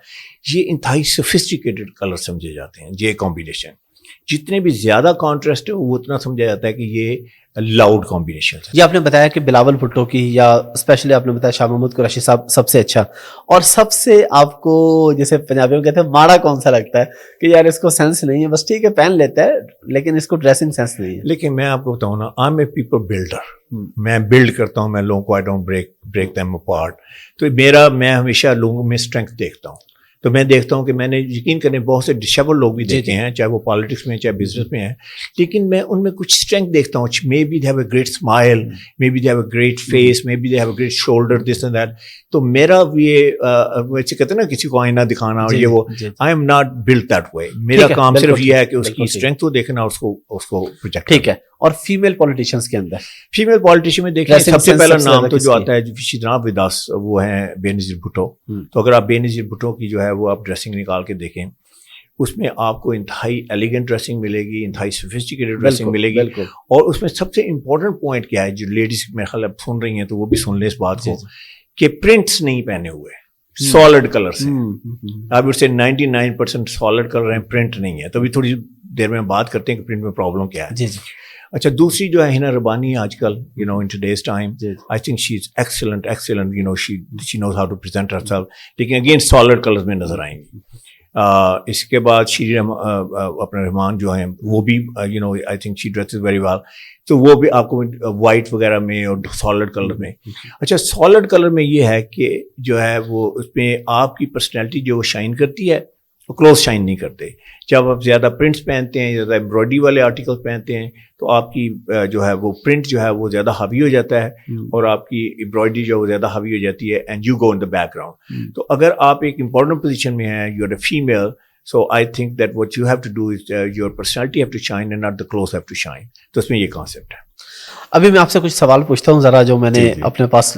یہ انتہائی سوفسٹیکیٹڈ کلر سمجھے جاتے ہیں. یہ کمبینیشن جتنے بھی زیادہ کانٹراسٹ ہے وہ اتنا سمجھا جاتا ہے کہ یہ لاؤڈ کمبینیشن ہے. یہ آپ نے بتایا کہ بلاول بھٹو کی یا اسپیشلی آپ نے بتایا شاہ محمود قریشی صاحب سب سے اچھا, اور سب سے آپ کو جیسے پنجابی میں کہتے ہیں ماڑا کون سا لگتا ہے کہ یار اس کو سینس نہیں ہے, بس ٹھیک ہے پہن لیتا ہے لیکن اس کو ڈریسنگ سینس نہیں ہے. لیکن میں آپ کو بتاؤں نا, I am a people builder. میں بلڈ کرتا ہوں, میں لوگوں کو I don't break them apart. تو میں ہمیشہ لوگوں میں اسٹرینتھ دیکھتا ہوں. تو میں دیکھتا ہوں کہ میں نے یقین کرنے بہت سے ڈسیبل لوگ بھی دیکھے ہیں, چاہے وہ پالیٹکس میں چاہے بزنس میں ہیں, لیکن میں ان میں کچھ اسٹرینتھ دیکھتا ہوں. Maybe they have a great smile, maybe they have a great face, maybe they have a great shoulder, this and that. تو میرا یہ ویسے کہتے ہیں نا کسی کو آئینہ دکھانا اور یہ وہ, I am not blood that way. میرا کام صرف یہ ہے کہ اس کی اسٹرینتھ کو دیکھنا اور اس کو پروجیکٹ. ٹھیک ہے. اور فیمیل پولیٹیشینس کے اندر, فیمیل پولیٹیشین میں دیکھیں سب سے پہلا نام تو جو آتا ہے جناب وداس, وہ ہیں بے نظیر بھٹو. تو اگر آپ بے نظیر بھٹو کی جو ہے وہ آپ ڈریسنگ نکال کے دیکھیں, اس میں آپ کو انتہائی ایلیگنٹ ڈریسنگ ملے گی, انتہائی سوفسٹیکیٹڈ ڈریسنگ ملے گی. اور اس میں سب سے امپورٹنٹ پوائنٹ کیا ہے, جو لیڈیز میرے خیال اب سن رہی ہیں تو وہ بھی سن لیں اس بات کو, کہ پرنٹس نہیں پہنے ہوئے, سالڈ کلرس ہیں. آپ اس سے 99% سالڈ کلر ہیں, پرنٹ نہیں ہے. تو ابھی تھوڑی دیر میں بات کرتے ہیں کہ پرنٹ میں پرابلم کیا ہے. اچھا, دوسری جو ہے ہنا ربانی آج کل in today's time, I think she's excellent, she knows how to present herself. لیکن اگین سالڈ کلرز میں نظر آئیں گی. اس کے بعد شیری اپنے رحمان جو ہیں وہ بھی I think she dresses very well. تو وہ بھی آپ کو وائٹ وغیرہ میں اور سالڈ کلر میں. اچھا, سالڈ کلر میں یہ ہے کہ جو ہے وہ اس میں آپ کی پرسنالٹی جو شائن کرتی ہے, وہ کلوز شائن نہیں کرتے. جب آپ زیادہ پرنٹس پہنتے ہیں, زیادہ ایمبرائڈری والے آرٹیکل پہنتے ہیں, تو آپ کی جو ہے وہ پرنٹ جو ہے وہ زیادہ ہاوی ہو جاتا ہے, اور آپ کی ایمبرائڈری جو ہے وہ زیادہ ہاوی ہو جاتی ہے, and you go in the background. تو اگر آپ ایک امپورٹنٹ پوزیشن میں ہیں, you are a female, so I think that what you have to do is your personality have to shine and not the clothes have to shine. تو اس میں یہ کانسیپٹ ہے. ابھی میں آپ سے کچھ سوال پوچھتا ہوں ذرا, جو میں نے اپنے پاس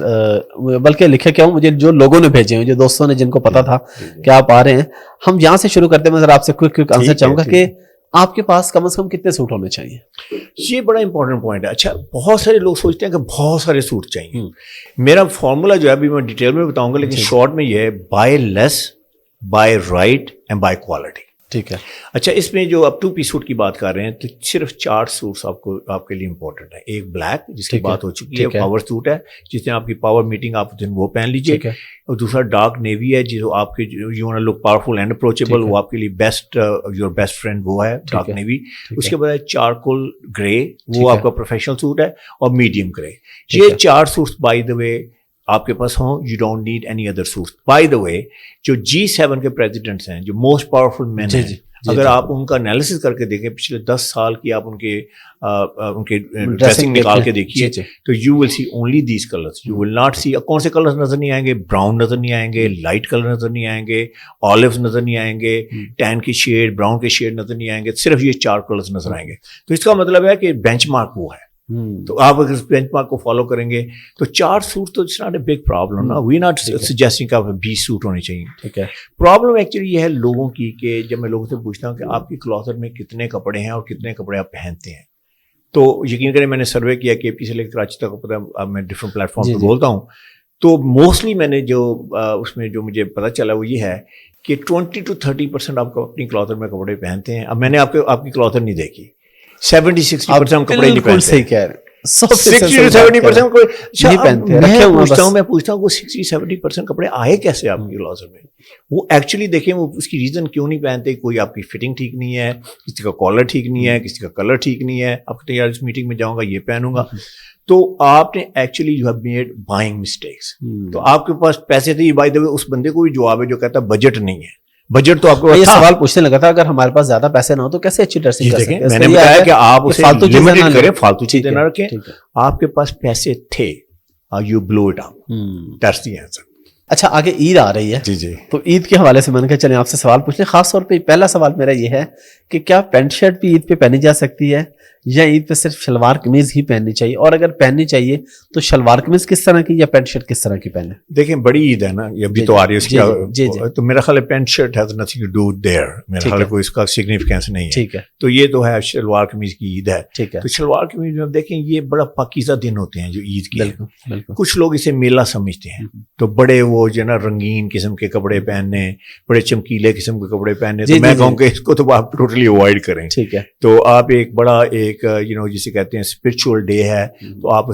بلکہ لکھے کیا ہوں, مجھے جو لوگوں نے بھیجے ہیں, جو دوستوں نے جن کو پتا تھا کہ آپ آ رہے ہیں, ہم یہاں سے شروع کرتے ہیں. میں ذرا آپ سے کوئک آنسر چاہوں گا کہ آپ کے پاس کم از کم کتنے سوٹ ہونے چاہیے؟ یہ بڑا امپورٹنٹ پوائنٹ ہے. اچھا, بہت سارے لوگ سوچتے ہیں کہ بہت سارے سوٹ چاہیے. میرا فارمولا جو ہے ابھی میں ڈیٹیل میں بتاؤں گا, لیکن شارٹ میں یہ ہے, by less, by right and by quality. ٹھیک ہے. اچھا, اس میں جو آپ 2 پیس سوٹ کی بات کر رہے ہیں تو صرف 4 سوٹس آپ کے لیے امپورٹنٹ ہے. ایک بلیک جس کی بات ہو چکی ہے, پاور سوٹ ہے, جس دن آپ کی پاور میٹنگ آپ دن وہ پہن لیجیے. اور دوسرا ڈارک نیوی ہے, جو آپ کے you want to look powerful and approachable, وہ آپ کے لیے بیسٹ, یور بیسٹ فرینڈ وہ ہے ڈارک نیوی. اس کے بعد چارکول گرے, وہ آپ کا پروفیشنل سوٹ ہے, اور میڈیم گرے. یہ 4 سوٹس بائی دا وے آپ کے پاس ہوں, you don't need any other suits. By the way جو G7 کے پریزیڈنٹس ہیں, جو موسٹ پاورفل مین ہیں, اگر آپ ان کا انالیسس کر کے دیکھیں پچھلے 10 سال کی, آپ ان کے ڈریسنگ نکال کے دیکھیے, تو you will see only these colours. You will not see کون سے کلرس نظر نہیں آئیں گے, براؤن نظر نہیں آئیں گے, لائٹ کلر نظر نہیں آئیں گے, آلیوز نظر نہیں آئیں گے, ٹین کی شیڈ, براؤن کے شیڈ نظر نہیں آئیں گے, صرف یہ 4 کلرس نظر آئیں گے. تو اس کا مطلب ہے کہ بینچ مارک وہ ہے. تو آپ اگر اس بینچ مارک کو فالو کریں گے تو 4 سوٹ تو it's not a big problem نا. وی ناٹ سجیسٹنگ کہ 20 سوٹ ہونے چاہیے. ٹھیک ہے. پرابلم ایکچولی یہ ہے لوگوں کی کہ جب میں لوگوں سے پوچھتا ہوں کہ آپ کی کلوزٹ میں کتنے کپڑے ہیں اور کتنے کپڑے آپ پہنتے ہیں, تو یقین کریں میں نے سروے کیا کے پی سے لے کر کراچی تک، پتہ اب میں ڈفرینٹ پلیٹ فارم پہ بولتا ہوں، تو موسٹلی میں نے جو اس میں جو مجھے پتہ چلا وہ یہ ہے کہ 20 to 30% آپ کو اپنی کلوتھر میں کپڑے پہنتے ہیں. اب میں نے آپ کی کلوتھر نہیں دیکھی، 70-60% ہم کپڑے نہیں پہنتے. صحیح کہہ رہے ہیں. 60-70% نہیں پہنتے. میں پوچھتا ہوں وہ 60-70% کپڑے آئے کیسے آپ کی کلوزر میں؟ وہ ایکچولی دیکھیں وہ اس کی ریزن کیوں نہیں پہنتے. کوئی آپ کی فٹنگ ٹھیک نہیں ہے، کسی کا کالر ٹھیک نہیں ہے، کسی کا کلر ٹھیک نہیں ہے. آپ کہتے ہیں یار اس میٹنگ میں جاؤں گا یہ پہنوں گا، تو آپ نے actually you have made buying mistakes. تو آپ کے پاس پیسے تھے، بائی دا وے اس بندے کو بھی جواب ہے جو کہتا ہے بجٹ نہیں ہے. بجٹ تو آپ کو یہ سوال پوچھنے لگا تھا، اگر ہمارے پاس زیادہ پیسے نہ ہو تو کیسے اچھی ڈریسنگ کر سکتے ہیں؟ میں نے بتایا کہ آپ اسے لمیٹڈ کریں، فالتو چیزیں نہ رکھیں. آپ کے پاس پیسے تھے، you blow it up, that's the answer. اچھا آگے عید آ رہی ہے، جی تو عید کے حوالے سے میں نے کہا چلیں آپ سے سوال پوچھ لیں. خاص طور پہ پہلا سوال میرا یہ ہے کہ کیا پینٹ شرٹ بھی عید پہ پہنی جا سکتی ہے یا عید پہ صرف شلوار قمیض ہی پہننی چاہیے؟ اور اگر پہننی چاہیے تو شلوار قمیض کس طرح کی یا پینٹ شرٹ کس طرح کی پہنے؟ دیکھیں بڑی عید ہے نا، یہ ابھی تو آ رہی ہے اس کی، تو میرا خیال ہے pant shirt has nothing to do there, میرا خیال ہے کوئی اس کا سگنیفیکینس نہیں ہے. ٹھیک ہے، تو یہ تو ہے شلوار قمیض کی عید ہے. ٹھیک ہے. تو شلوار قمیض میں دیکھیں یہ بڑا پاکیزہ دن ہوتے ہیں جو عید کے. بالکل. کچھ لوگ اسے میلہ سمجھتے ہیں، تو بڑے وہ جو ہے نا رنگین قسم کے کپڑے پہننے، بڑے چمکیلے قسم کے کپڑے پہننے، تو میں کہوں کہ اس کو تو آپ ٹوٹلی اوائڈ کریں. ٹھیک ہے. تو آپ ایک بڑا ایک جسے کہتے ہیں اسپرچول ڈے ہے، تو آپ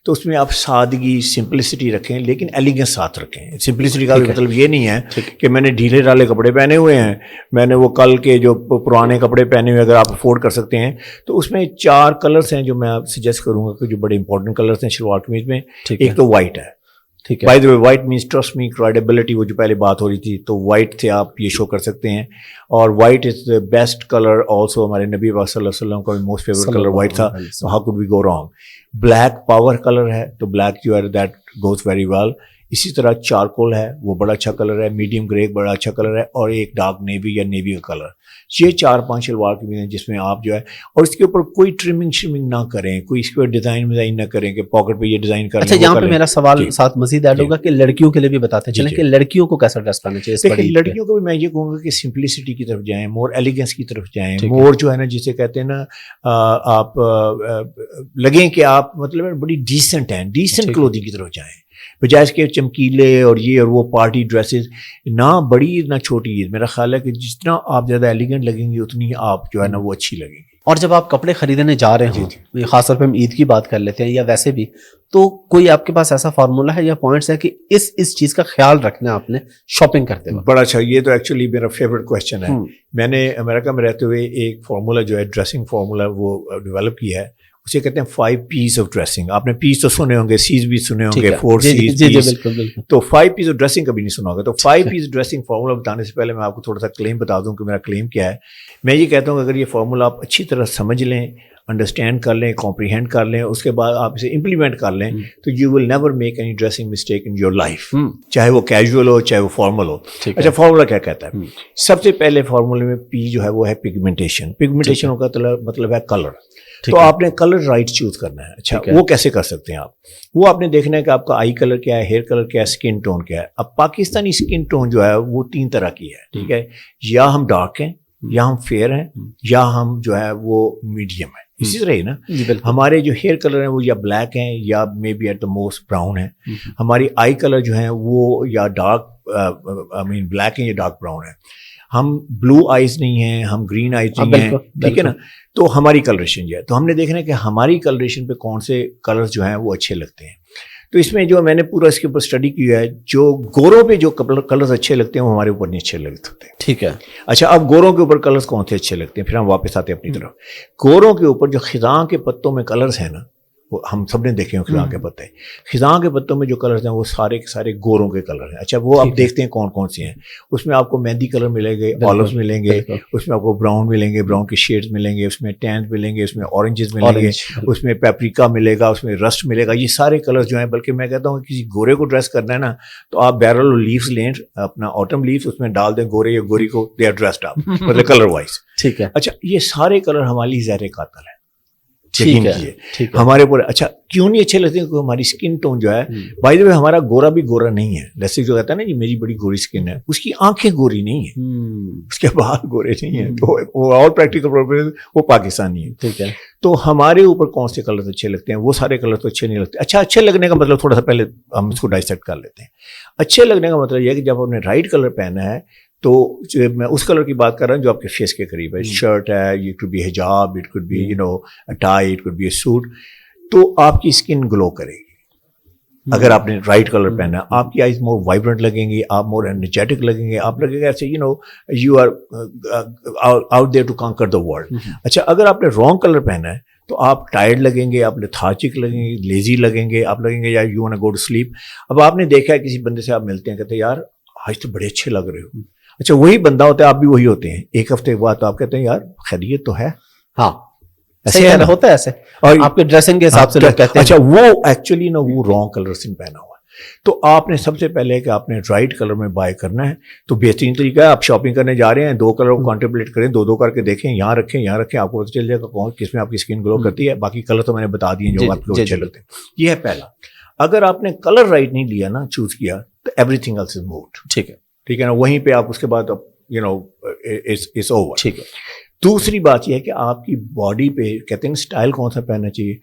تو اس میں آپ سادگی سمپلسٹی رکھیں لیکن ایلیگنس ساتھ رکھیں. سمپلسٹی کا مطلب یہ نہیں ہے کہ میں نے ڈھیلے ڈالے کپڑے پہنے ہوئے ہیں، میں نے وہ کل کے جو پرانے کپڑے پہنے ہوئے اگر آپ افورڈ کر سکتے ہیں. تو اس میں 4 کلرس ہیں جو میں آپ سجیسٹ کروں گا کہ جو بڑے امپورٹنٹ کلرس ہیں شلوار قمیض میں. ایک تو وائٹ ہے. By the way white means trust me credibility, وہ جو پہلے بات ہو رہی تھی، تو وائٹ سے آپ یہ شو کر سکتے ہیں. اور white is the best colour also, ہمارے نبی پاک صلی اللہ علیہ وسلم کا موسٹ فیوریٹ کلر وائٹ تھا. تو how could we go wrong. Black power colour ہے، تو بلیک جو ہے دیٹ گوز ویری ویل. اسی طرح چارکول ہے، وہ بڑا اچھا کلر ہے. میڈیم گرے بڑا اچھا کلر ہے، اور ایک ڈارک نیوی یا نیوی کا کلر. یہ 4-5 شلوار قمیض ہیں جس میں آپ جو ہے، اور اس کے اوپر کوئی ٹرمنگ شرمنگ نہ کریں، کوئی اس کے اوپر ڈیزائن نہ کریں کہ پاکٹ پہ یہ ڈیزائن کر لیں. اچھا یہاں پہ میرا سوال ساتھ مزید ایڈ ہوگا کہ لڑکیوں کے لیے بھی بتاتے چلیں کہ لڑکیوں کو کیسا ڈریس پہننا چاہیے. دیکھیں لڑکیوں کو بھی میں یہ کہوں گا کہ سمپلسٹی کی طرف جائیں، مور ایلیگنس کی طرف جائیں، مور جو ہے نا جسے کہتے ہیں نا آپ لگیں کہ آپ مطلب بڑی ڈیسنٹ ہیں، ڈیسنٹ کلوتھنگ کی طرف جائیں، بجائے اس کے چمکیلے اور یہ اور وہ پارٹی ڈریسز. نہ بڑی عید نہ چھوٹی عید، میرا خیال ہے کہ جتنا آپ زیادہ ایلیگنٹ لگیں گے اتنی آپ جو ہے نا وہ اچھی لگیں گی. اور جب آپ کپڑے خریدنے جا رہے ہوں، خاص طور پہ ہم عید کی بات کر لیتے ہیں یا ویسے بھی، تو کوئی آپ کے پاس ایسا فارمولہ ہے یا پوائنٹس ہے کہ اس چیز کا خیال رکھنا ہے آپ نے شاپنگ کرتے ہوئے؟ بڑا اچھا، یہ تو ایکچولی میرا فیوریٹ کویشچن ہے. میں نے امریکہ میں رہتے ہوئے ایک فارمولہ جو ہے ڈریسنگ فارمولہ وہ ڈیولپ کیا ہے، اسے کہتے ہیں 5 P's آف ڈریسنگ. آپ نے پیس تو سنے ہوں گے، سیز بھی سنے ہوں گے، 4 C's. تو 5 P's آف ڈریسنگ کبھی نہیں سنا ہوگا. تو 5 P's ڈریسنگ فارمولہ بتانے سے پہلے میں آپ کو تھوڑا سا کلیم بتا دوں کہ میرا کلیم کیا ہے. میں یہ کہتا ہوں کہ اگر یہ فارمولہ آپ اچھی طرح سمجھ لیں، انڈرسٹینڈ کر لیں، کمپریہینڈ کر لیں، اس کے بعد آپ اسے امپلیمنٹ کر لیں، تو you will never make any dressing mistake in your life, چاہے وہ کیجول ہو چاہے وہ فارمل ہو. اچھا فارمولہ کیا کہتا ہے؟ سب سے پہلے فارمولے میں پی جو ہے وہ ہے پگمنٹیشن. پگمنٹیشن کا مطلب ہے کلر. تو آپ نے کلر رائٹ چوز کرنا ہے. اچھا وہ کیسے کر سکتے ہیں آپ؟ وہ آپ نے دیکھنا ہے کہ آپ کا آئی کلر کیا ہے، ہیئر کلر کیا ہے، اسکن ٹون کیا ہے. اب پاکستانی اسکن ٹون جو ہے وہ 3 طرح کی ہے، ٹھیک ہے؟ یا ہم ڈارک ہیں، یا ہم فیئر ہیں، یا ہم جو ہے وہ میڈیم ہے. اسی طرح ہی نا ہمارے جو ہیئر کلر ہیں وہ یا بلیک ہیں یا maybe at the most brown ہے. ہماری آئی کلر جو ہیں وہ یا ڈارک بلیک ہیں یا ڈارک براؤن ہے. ہم بلو آئیز نہیں ہیں، ہم گرین آئیز نہیں ہیں، ٹھیک ہے نا؟ تو ہماری کلریشن جو ہے، تو ہم نے دیکھنا ہے کہ ہماری کلریشن پہ کون سے کلرز جو ہیں وہ اچھے لگتے ہیں. تو اس میں جو میں نے پورا اس کے اوپر اسٹڈی کیا ہے، جو گوروں پہ جو کلرز اچھے لگتے ہیں وہ ہمارے اوپر نہیں اچھے لگتے. ٹھیک ہے. اچھا اب گوروں کے اوپر کلرز کون سے اچھے لگتے ہیں، پھر ہم واپس آتے ہیں اپنی طرف. گوروں کے اوپر جو خزاں کے پتوں میں کلرز ہیں نا، وہ ہم سب نے دیکھے ہیں خزاں کے پتے. خزاں کے پتوں میں جو کلرز ہیں وہ سارے کے سارے گوروں کے کلر ہیں. اچھا وہ آپ دیکھتے ہیں کون کون سے ہیں. اس میں آپ کو مہندی کلر ملیں گے، آلوز ملیں گے، اس میں آپ کو براؤن ملیں گے، براؤن کے شیڈز ملیں گے، اس میں ٹینز ملیں گے، اس میں اورنجز ملیں گے، اس میں پیپریکا ملے گا، اس میں رسٹ ملے گا. یہ سارے کلرز جو ہیں، بلکہ میں کہتا ہوں کسی گورے کو ڈریس کرنا ہے نا تو آپ بیرل اور لیوز لیں، اپنا آٹم لیوز، اس میں ڈال دیں گورے یا گوری کو، دے آر ڈریسڈ اپ مطلب کلر وائز. ٹھیک ہے. اچھا یہ سارے کلر ہماری زہر قاتل ہیں. یقین کیجیے ہمارے اوپر. اچھا کیوں نہیں اچھے لگتے ہیں؟ کیونکہ ہماری اسکن ٹون جو ہے بائی دا وے ہمارا گورا بھی گورا نہیں ہے. جیسے جو کہتا ہے نا جی میری بڑی گوری اسکن ہے, اس کی آنکھیں گوری نہیں ہیں, اس کے بال گورے نہیں ہیں, تو وہ اور پریکٹیکل پرپز وہ پاکستانی ہے. ٹھیک ہے, تو ہمارے اوپر کون سے کلر اچھے لگتے ہیں؟ وہ سارے کلر تو اچھے نہیں لگتے. اچھا اچھے لگنے کا مطلب تھوڑا سا پہلے ہم اس کو ڈائسیکٹ کر لیتے ہیں. اچھے لگنے کا مطلب یہ ہے کہ جب آپ نے رائٹ کلر پہنا ہے تو میں اس کلر کی بات کر رہا ہوں جو آپ کے فیس کے قریب ہے. شرٹ ہے, اٹ کوڈ بی حجاب, it could be you know tie, it could be a suit, تو آپ کی اسکن گلو کرے گی اگر آپ نے رائٹ کلر پہنا. آپ کی آئیز مور وائبرنٹ لگیں گی, آپ مور انرجیٹک لگیں گے, آپ لگے گا ایسے you know you are out there to conquer the world. اچھا اگر آپ نے رانگ کلر پہنا ہے تو آپ ٹائرڈ لگیں گے, آپ لیتھارجک لگیں گے, لیزی لگیں گے, آپ لگیں گے یار you want to go to sleep. اب آپ نے دیکھا ہے کسی بندے سے آپ ملتے ہیں, کہتے ہیں یار آج تو بڑے اچھے لگ رہے ہو. اچھا وہی بندہ ہوتا ہے, آپ بھی وہی ہوتے ہیں. ایک ہفتے کے بعد تو آپ کہتے ہیں یار خیریت تو ہے. ہاں ایسے ہوتا ہے ایسے, اور آپ کے ڈریسنگ کے حساب سے لوگ کہتے ہیں. اچھا وہ ایکچولی نا وہ رانگ کلر سے پہنا ہوا ہے. تو آپ نے سب سے پہلے کہ آپ نے رائٹ کلر میں بائی کرنا ہے, تو بہترین طریقہ ہے آپ شاپنگ کرنے جا رہے ہیں, دو کلر کو کانٹمپلیٹ کریں, دو کر کے دیکھیں, یہاں رکھیں یہاں رکھیں, آپ کو پتہ چل جائے گا کون کس میں آپ کی اسکن گلو کرتی ہے. باقی کلر تو میں نے بتا دیے جو آپ کو اچھے لگتے ہیں. یہ ہے پہلا. اگر آپ نے کلر رائٹ نہیں لیا نا, چوز کیا, تو everything else is moved. ٹھیک ہے, ٹھیک ہے نا, وہیں پہ آپ اس کے بعد یو نو اٹس اوور. ٹھیک ہے. دوسری بات یہ ہے کہ آپ کی باڈی پہ کہتے ہیں اسٹائل کون سا پہننا چاہیے,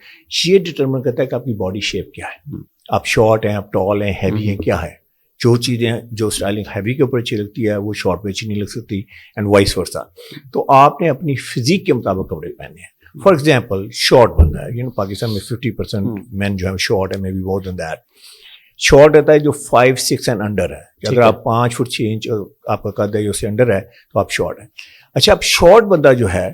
یہ ڈٹرمن کرتا ہے کہ آپ کی باڈی شیپ کیا ہے. آپ شارٹ ہیں, آپ ٹال ہیں, ہیوی ہیں, کیا ہے. جو چیزیں جو اسٹائلنگ ہیوی کے اوپر اچھی لگتی ہے وہ شارٹ پہ اچھی نہیں لگ سکتی, اینڈ وائس ورسا. تو آپ نے اپنی فزیک کے مطابق کپڑے پہنے ہیں. فار ایگزامپل شارٹ بندہ ہے, پاکستان میں 50% مین جو ہے شارٹ ہے, maybe more than that. Short رہتا ہے جو 5, 6 اینڈ انڈر ہے. اگر آپ 5 فٹ 6 انچ آپ کا قد ہے, اس سے انڈر ہے, تو آپ شارٹ ہیں. اچھا اب شارٹ بندہ جو ہے,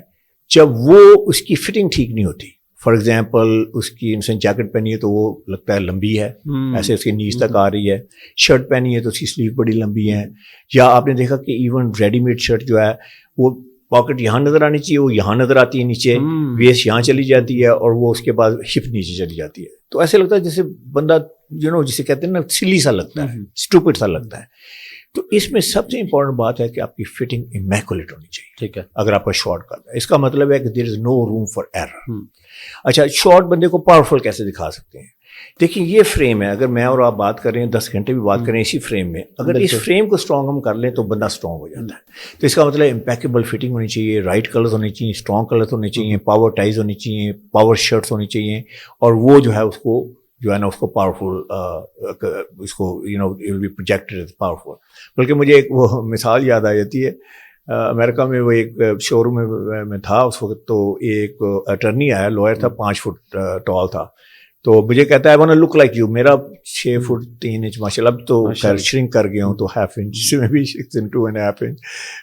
جب وہ اس کی فٹنگ ٹھیک نہیں ہوتی, فار ایگزامپل اس کی انسان جیکٹ پہنی ہے تو وہ لگتا ہے لمبی ہے, ایسے اس کی نیز تک آ رہی ہے. شرٹ پہنی ہے تو اس کی سلیو بڑی لمبی ہے. یا آپ نے دیکھا کہ ایون ریڈی میڈ شرٹ جو ہے وہ پاکٹ یہاں نظر آنی چاہیے, وہ یہاں نظر آتی ہے نیچے, ویسٹ یہاں چلی جاتی ہے, اور وہ اس کے بعد ہپ نیچے چلی جاتی ہے. تو ایسے لگتا ہے جیسے بندہ یو نو جسے کہتے ہیں نا سلی سا لگتا ہے, اسٹوپڈ سا لگتا ہے. تو اس میں سب سے امپورٹنٹ بات ہے کہ آپ کی فٹنگ امیکولیٹ ہونی چاہیے. ٹھیک ہے, اگر آپ کا شارٹ کرنا ہے, اس کا مطلب ہے کہ دیر از نو روم فار ایرر. اچھا شارٹ بندے کو پاورفل کیسے دکھا سکتے ہیں؟ دیکھیں یہ فریم ہے, اگر میں اور آپ بات کر رہے ہیں 10 گھنٹے بھی بات کریں اسی فریم میں, اگر اس فریم کو اسٹرانگ ہم کر لیں تو بندہ اسٹرانگ ہو جاتا ہے. تو اس کا مطلب امپیکیبل فٹنگ ہونی چاہیے, رائٹ کلرز ہونے چاہیے, اسٹرانگ کلرز ہونے چاہیے, پاور ٹائز ہونی چاہیے, پاور شرٹس ہونی چاہیے, اور وہ جو ہے اس کو جو ہے نا اس کو پاورفل اس کو you know will be projected as powerful. بلکہ مجھے ایک وہ مثال یاد آ جاتی ہے, امریکہ میں وہ ایک شو روم میں تھا اس وقت, تو ایک اٹرنی آیا, لوئر تھا, 5 فٹ ٹال تھا, تو مجھے کہتا ہے I wanna look like you. میرا 6 فٹ 3 انچ ماشاء اللہ, اب تو شرنک کر گیا ہوں, تو ½ انچ میں بھی 6 and 2.5 انچ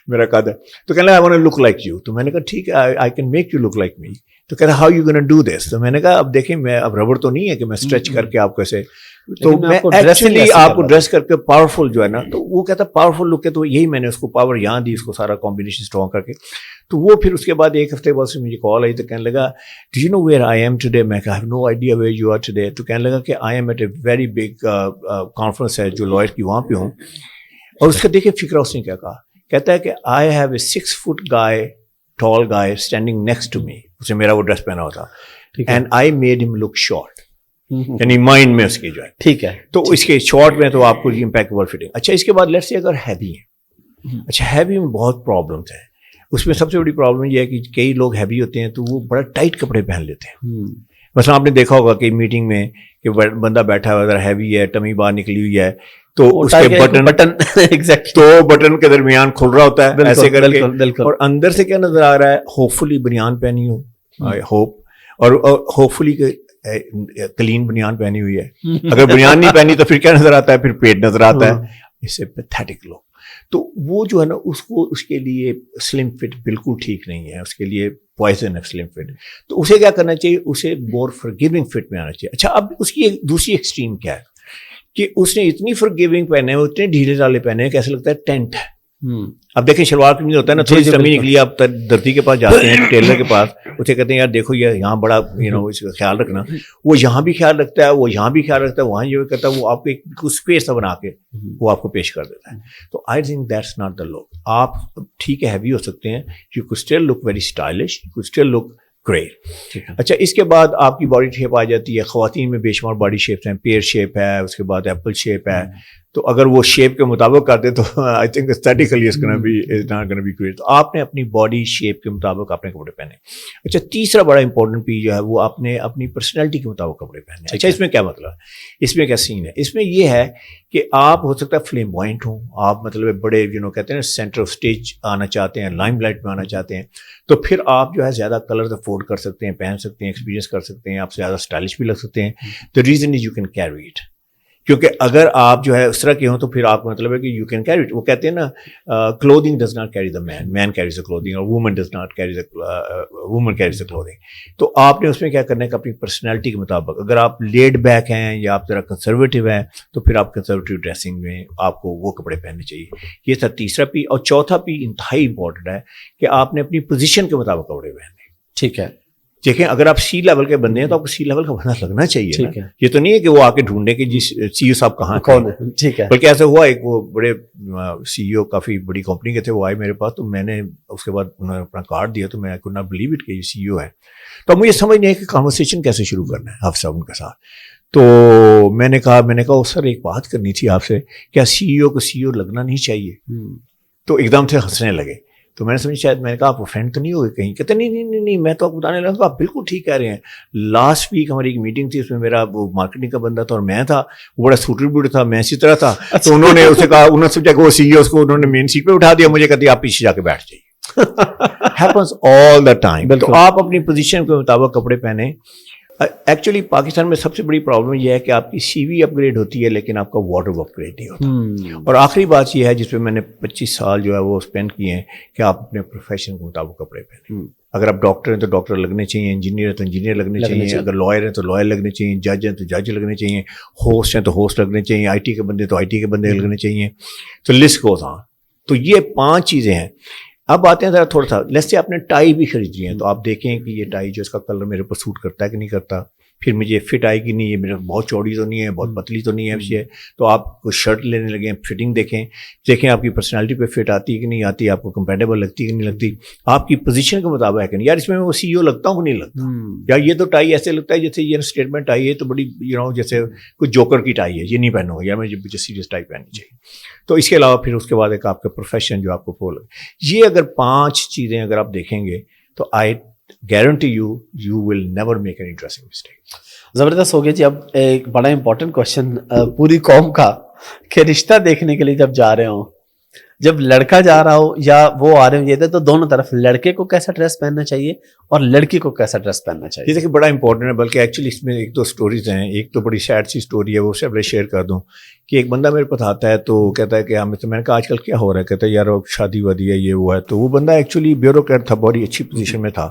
میرا قد ہے. تو کہنا I wanna look like you. تو میں نے کہا ٹھیک ہے, I can make you look like me. تو کہتا ہے how you gonna do this. تو میں نے کہا اب دیکھیں میں اب ربڑ تو نہیں ہے کہ میں اسٹریچ کر کے آپ کو ایسے, تو میں ایکچولی آپ کو ڈریس کر کے پاورفل جو ہے نا, تو وہ کہتا ہے پاورفل لک ہے, تو یہی میں نے اس کو پاور یہاں دی, اس کو سارا کمبینیشن اسٹرانگ کر کے. تو وہ پھر اس کے بعد ایک ہفتے بعد سے مجھے کال آئی, تو کہنے لگا do you know where I am today. میں کہا have no idea where you are today. تو کہنے لگا کہ آئی am at a very big conference ہے جو لوئر کی, وہاں پہ ہوں. اور اس کا دیکھیں فکرہ اس نے کیا کہا, کہتا ہے کہ I have a 6 foot guy, tall guy standing next to me. اس نے میرا وہ ڈریس پہنا ہوا تھا, اینڈ آئی میڈ ہم لک شارٹ, یعنی مائنڈ میں اس کی جو ہے. ٹھیک ہے, تو اس کے شارٹ میں تو آپ کو امپیکیبل فٹنگ. اچھا اس کے بعد لیٹس سے اگر ہیوی ہیں, اچھا ہیوی میں بہت پرابلمس ہیں. اس میں سب سے بڑی پرابلم یہ ہے کہ کئی لوگ ہیوی ہوتے ہیں تو وہ بڑا ٹائٹ کپڑے پہن لیتے ہیں. مثلا آپ نے دیکھا ہوگا کہ میٹنگ میں کہ بندہ بیٹھا ہوا ذرا ہیوی ہے, ٹمی باہر نکلی ہوئی ہے, تو اس کے بٹن تو بٹن کے درمیان کھل رہا ہوتا ہے ایسے کر کے, اور اندر سے کیا نظر آ رہا ہے, ہوپ فلی بنیان پہنی ہو, آئی ہوپ, اور ہوپ فلی کلین بنیان پہنی ہوئی ہے. اگر بنیان نہیں پہنی تو پھر کیا نظر آتا ہے, پھر پیٹ نظر آتا ہے. اس سے پیتھیٹک لوگ. تو وہ جو ہے نا اس کو, اس کے لیے سلم فٹ بالکل ٹھیک نہیں ہے, اس کے لیے پوائزن ہے سلم فٹ. تو اسے کیا کرنا چاہیے, اسے مور فرگیونگ فٹ میں آنا چاہیے. اچھا اب اس کی ایک دوسری ایکسٹریم کیا ہے کہ اس نے اتنی فرگیونگ پہنے ہیں, اتنے ڈھیلے ڈالے پہنے ہیں کہ ایسا لگتا ہے ٹینٹ ہے. اب دیکھیں شلوار قمیض ہوتا ہے نا, تھوڑی سی کمی نکلی, آپ دردی کے پاس جاتے ہیں, ٹیلر کے پاس, اسے کہتے ہیں یار دیکھو یہ یہاں بڑا یو نو اس کا خیال رکھنا. وہ یہاں بھی خیال رکھتا ہے, وہ یہاں بھی خیال رکھتا ہے, وہاں یہ کرتا ہے, وہ آپ کو ایک اسپیس سا بنا کے وہ آپ کو پیش کر دیتا ہے. تو I think that's not the look. آپ ٹھیک ہے ہیوی ہو سکتے ہیں, you could still look very stylish, you could still look great. اچھا اس کے بعد آپ کی باڈی شیپ آ جاتی ہے. خواتین میں بے شمار باڈی شیپس ہیں. پیئر شیپ ہے, اس کے بعد ایپل شیپ ہے. تو اگر وہ شیپ کے مطابق کرتے تو I think statically is not gonna be great. تو آپ نے اپنی باڈی شیپ کے مطابق اپنے کپڑے پہنے. اچھا تیسرا بڑا امپورٹنٹ پی جو ہے وہ آپ نے اپنی پرسنالٹی کے مطابق کپڑے پہنے. اچھا اس میں کیا مطلب ہے, اس میں کیا سین ہے؟ اس میں یہ ہے کہ آپ ہو سکتا ہے فلیموائنٹ ہوں, آپ مطلب بڑے کہتے ہیں نا سینٹر آف اسٹیج آنا چاہتے ہیں, لائم لائٹ میں آنا چاہتے ہیں, تو پھر آپ جو ہے زیادہ کلرز افورڈ کر سکتے ہیں, پہن سکتے ہیں, ایکسپیرینس کر سکتے ہیں, آپ زیادہ اسٹائلش بھی لگ سکتے ہیں. تو reason is you can carry it. کیونکہ اگر آپ جو ہے اس طرح کے ہوں تو پھر آپ کا مطلب ہے کہ یو کین کیری اٹ. وہ کہتے ہیں نا clothing does not carry the man, man carries the clothing, اور woman does not carry the woman carries the clothing. تو آپ نے اس میں کیا کرنا ہے کہ اپنی پرسنالٹی کے مطابق, اگر آپ لیڈ بیک ہیں یا آپ ذرا کنسرویٹیو ہیں تو پھر آپ کنسرویٹیو ڈریسنگ میں آپ کو وہ کپڑے پہننے چاہیے. یہ تھا تیسرا پی. اور چوتھا پی انتہائی امپورٹنٹ ہے کہ آپ نے اپنی پوزیشن کے مطابق کپڑے پہنے. ٹھیک ہے. دیکھیں اگر آپ سی لیول کے بندے ہیں تو آپ کو سی لیول کا بندہ لگنا چاہیے نا. یہ تو نہیں ہے کہ وہ آ کے ڈھونڈے کہ جی سی او صاحب کہاں کون ہے. ٹھیک ہے. بلکہ ایسا ہوا, ایک وہ بڑے سی او کافی بڑی کمپنی کے تھے, وہ آئے میرے پاس, تو میں نے اس کے بعد انہوں نے اپنا کارڈ دیا تو میں کوڈ ناٹ بلیو اٹ کہ یہ سی او ہے. تو مجھے سمجھ نہیں ہے کہ کانورسیشن کیسے شروع کرنا ہے آپ صاحب ان کے ساتھ. تو میں نے کہا سر ایک بات کرنی تھی آپ سے, کیا سی او کو سی او لگنا نہیں چاہیے؟ تو ایک دم سے ہنسنے لگے. تو میں نے سمجھا شاید, میں نے کہا آپ فرینڈ تو نہیں ہوگے کہیں؟ کہتے نہیں میں تو آپ بتانے لگا, آپ بالکل ٹھیک کہہ رہے ہیں. لاسٹ ویک ہماری ایک میٹنگ تھی, اس میں میرا وہ مارکیٹنگ کا بندہ تھا اور میں تھا, وہ بڑا سوٹر بوٹر تھا, میں اسی طرح تھا. تو انہوں نے اسے کہا, انہوں نے سمجھا کہ وہ سی او, اس کو انہوں نے مین سیٹ پہ اٹھا دیا, مجھے کہتے آپ پیچھے جا کے بیٹھ جائیے. Happens all the time. تو آپ اپنی پوزیشن کے مطابق کپڑے پہنیں. ایکچولی پاکستان میں سب سے بڑی پرابلم یہ ہے کہ آپ کی سی وی اپ گریڈ ہوتی ہے لیکن آپ کا وارڈروب اپ گریڈ نہیں ہوتا. اور آخری بات یہ ہے جس پہ میں نے 25 سال جو ہے وہ اسپینڈ کیے ہیں کہ آپ اپنے پروفیشن کے مطابق کپڑے پہنیں. اگر آپ ڈاکٹر ہیں تو ڈاکٹر لگنے چاہیے, انجینئر ہیں تو انجینئر لگنے چاہیے, اگر لائر ہیں تو لائر لگنے چاہیے, جج ہیں تو جج لگنے چاہیے, ہوسٹ ہیں تو ہوسٹ لگنے چاہیے, آئی ٹی کے بندے تو آئی ٹی کے بندے لگنے چاہیے. تو لسٹ گوز آن. تو یہ 5 چیزیں ہیں. اب آتے ہیں ذرا تھوڑا سا, لیٹس سے آپ نے ٹائی بھی خریدی ہے تو آپ دیکھیں کہ یہ ٹائی جو اس کا کلر میرے اوپر سوٹ کرتا ہے کہ نہیں کرتا, پھر مجھے فٹ آئے گی نہیں, یہ میرا بہت چوڑی تو نہیں ہے, بہت پتلی تو نہیں ہے. تو آپ کو شرٹ لینے لگے, فٹنگ دیکھیں آپ کی پرسنالٹی پہ فٹ آتی ہے کہ نہیں آتی, آپ کو کمپیٹیبل لگتی ہے کہ نہیں لگتی, آپ کی پوزیشن کے مطابق ہے کہ نہیں. یار اس میں وہ سی او لگتا ہوں کہ نہیں لگتا, یا یہ تو ٹائی ایسے لگتا ہے جیسے یہ اسٹیٹمنٹ ٹائی ہے تو بڑی جیسے کوئی جوکر کی ٹائی ہے, یہ نہیں پہنو گا, یا مجھے سیریس ٹائی پہننی چاہیے. تو اس کے علاوہ پھر اس کے بعد ایک آپ کا پروفیشن جو آپ کو فالو, یہ اگر 5 چیزیں اگر آپ دیکھیں گے تو I guarantee you will never make any dressing mistake. زبردست ہو گیا جی. اب ایک بڑا امپورٹنٹ کوشچن پوری قوم کا, کہ رشتہ دیکھنے کے لیے جب جا رہے ہوں, جب لڑکا جا رہا ہو یا وہ آ رہے ہوں, یہ تو دونوں طرف لڑکے کو کیسا ڈریس پہننا چاہیے اور لڑکی کو کیسا ڈریس پہننا چاہیے. یہ دیکھیں بڑا امپورٹنٹ ہے, بلکہ ایکچولی اس میں 1-2 سٹوریز ہیں. ایک تو بڑی سیڈ سی سٹوری ہے, وہ سے پہلے شیئر کر دوں کہ ایک بندہ میرے پاس آتا ہے تو کہتا ہے کہ ہمیں, تو میں نے کہا آج کل کیا ہو رہا ہے, کہتا ہے یار شادی وادی ہے یہ وہ ہے. تو وہ بندہ ایکچولی بیوروکریٹ تھا, بڑی اچھی پوزیشن میں تھا.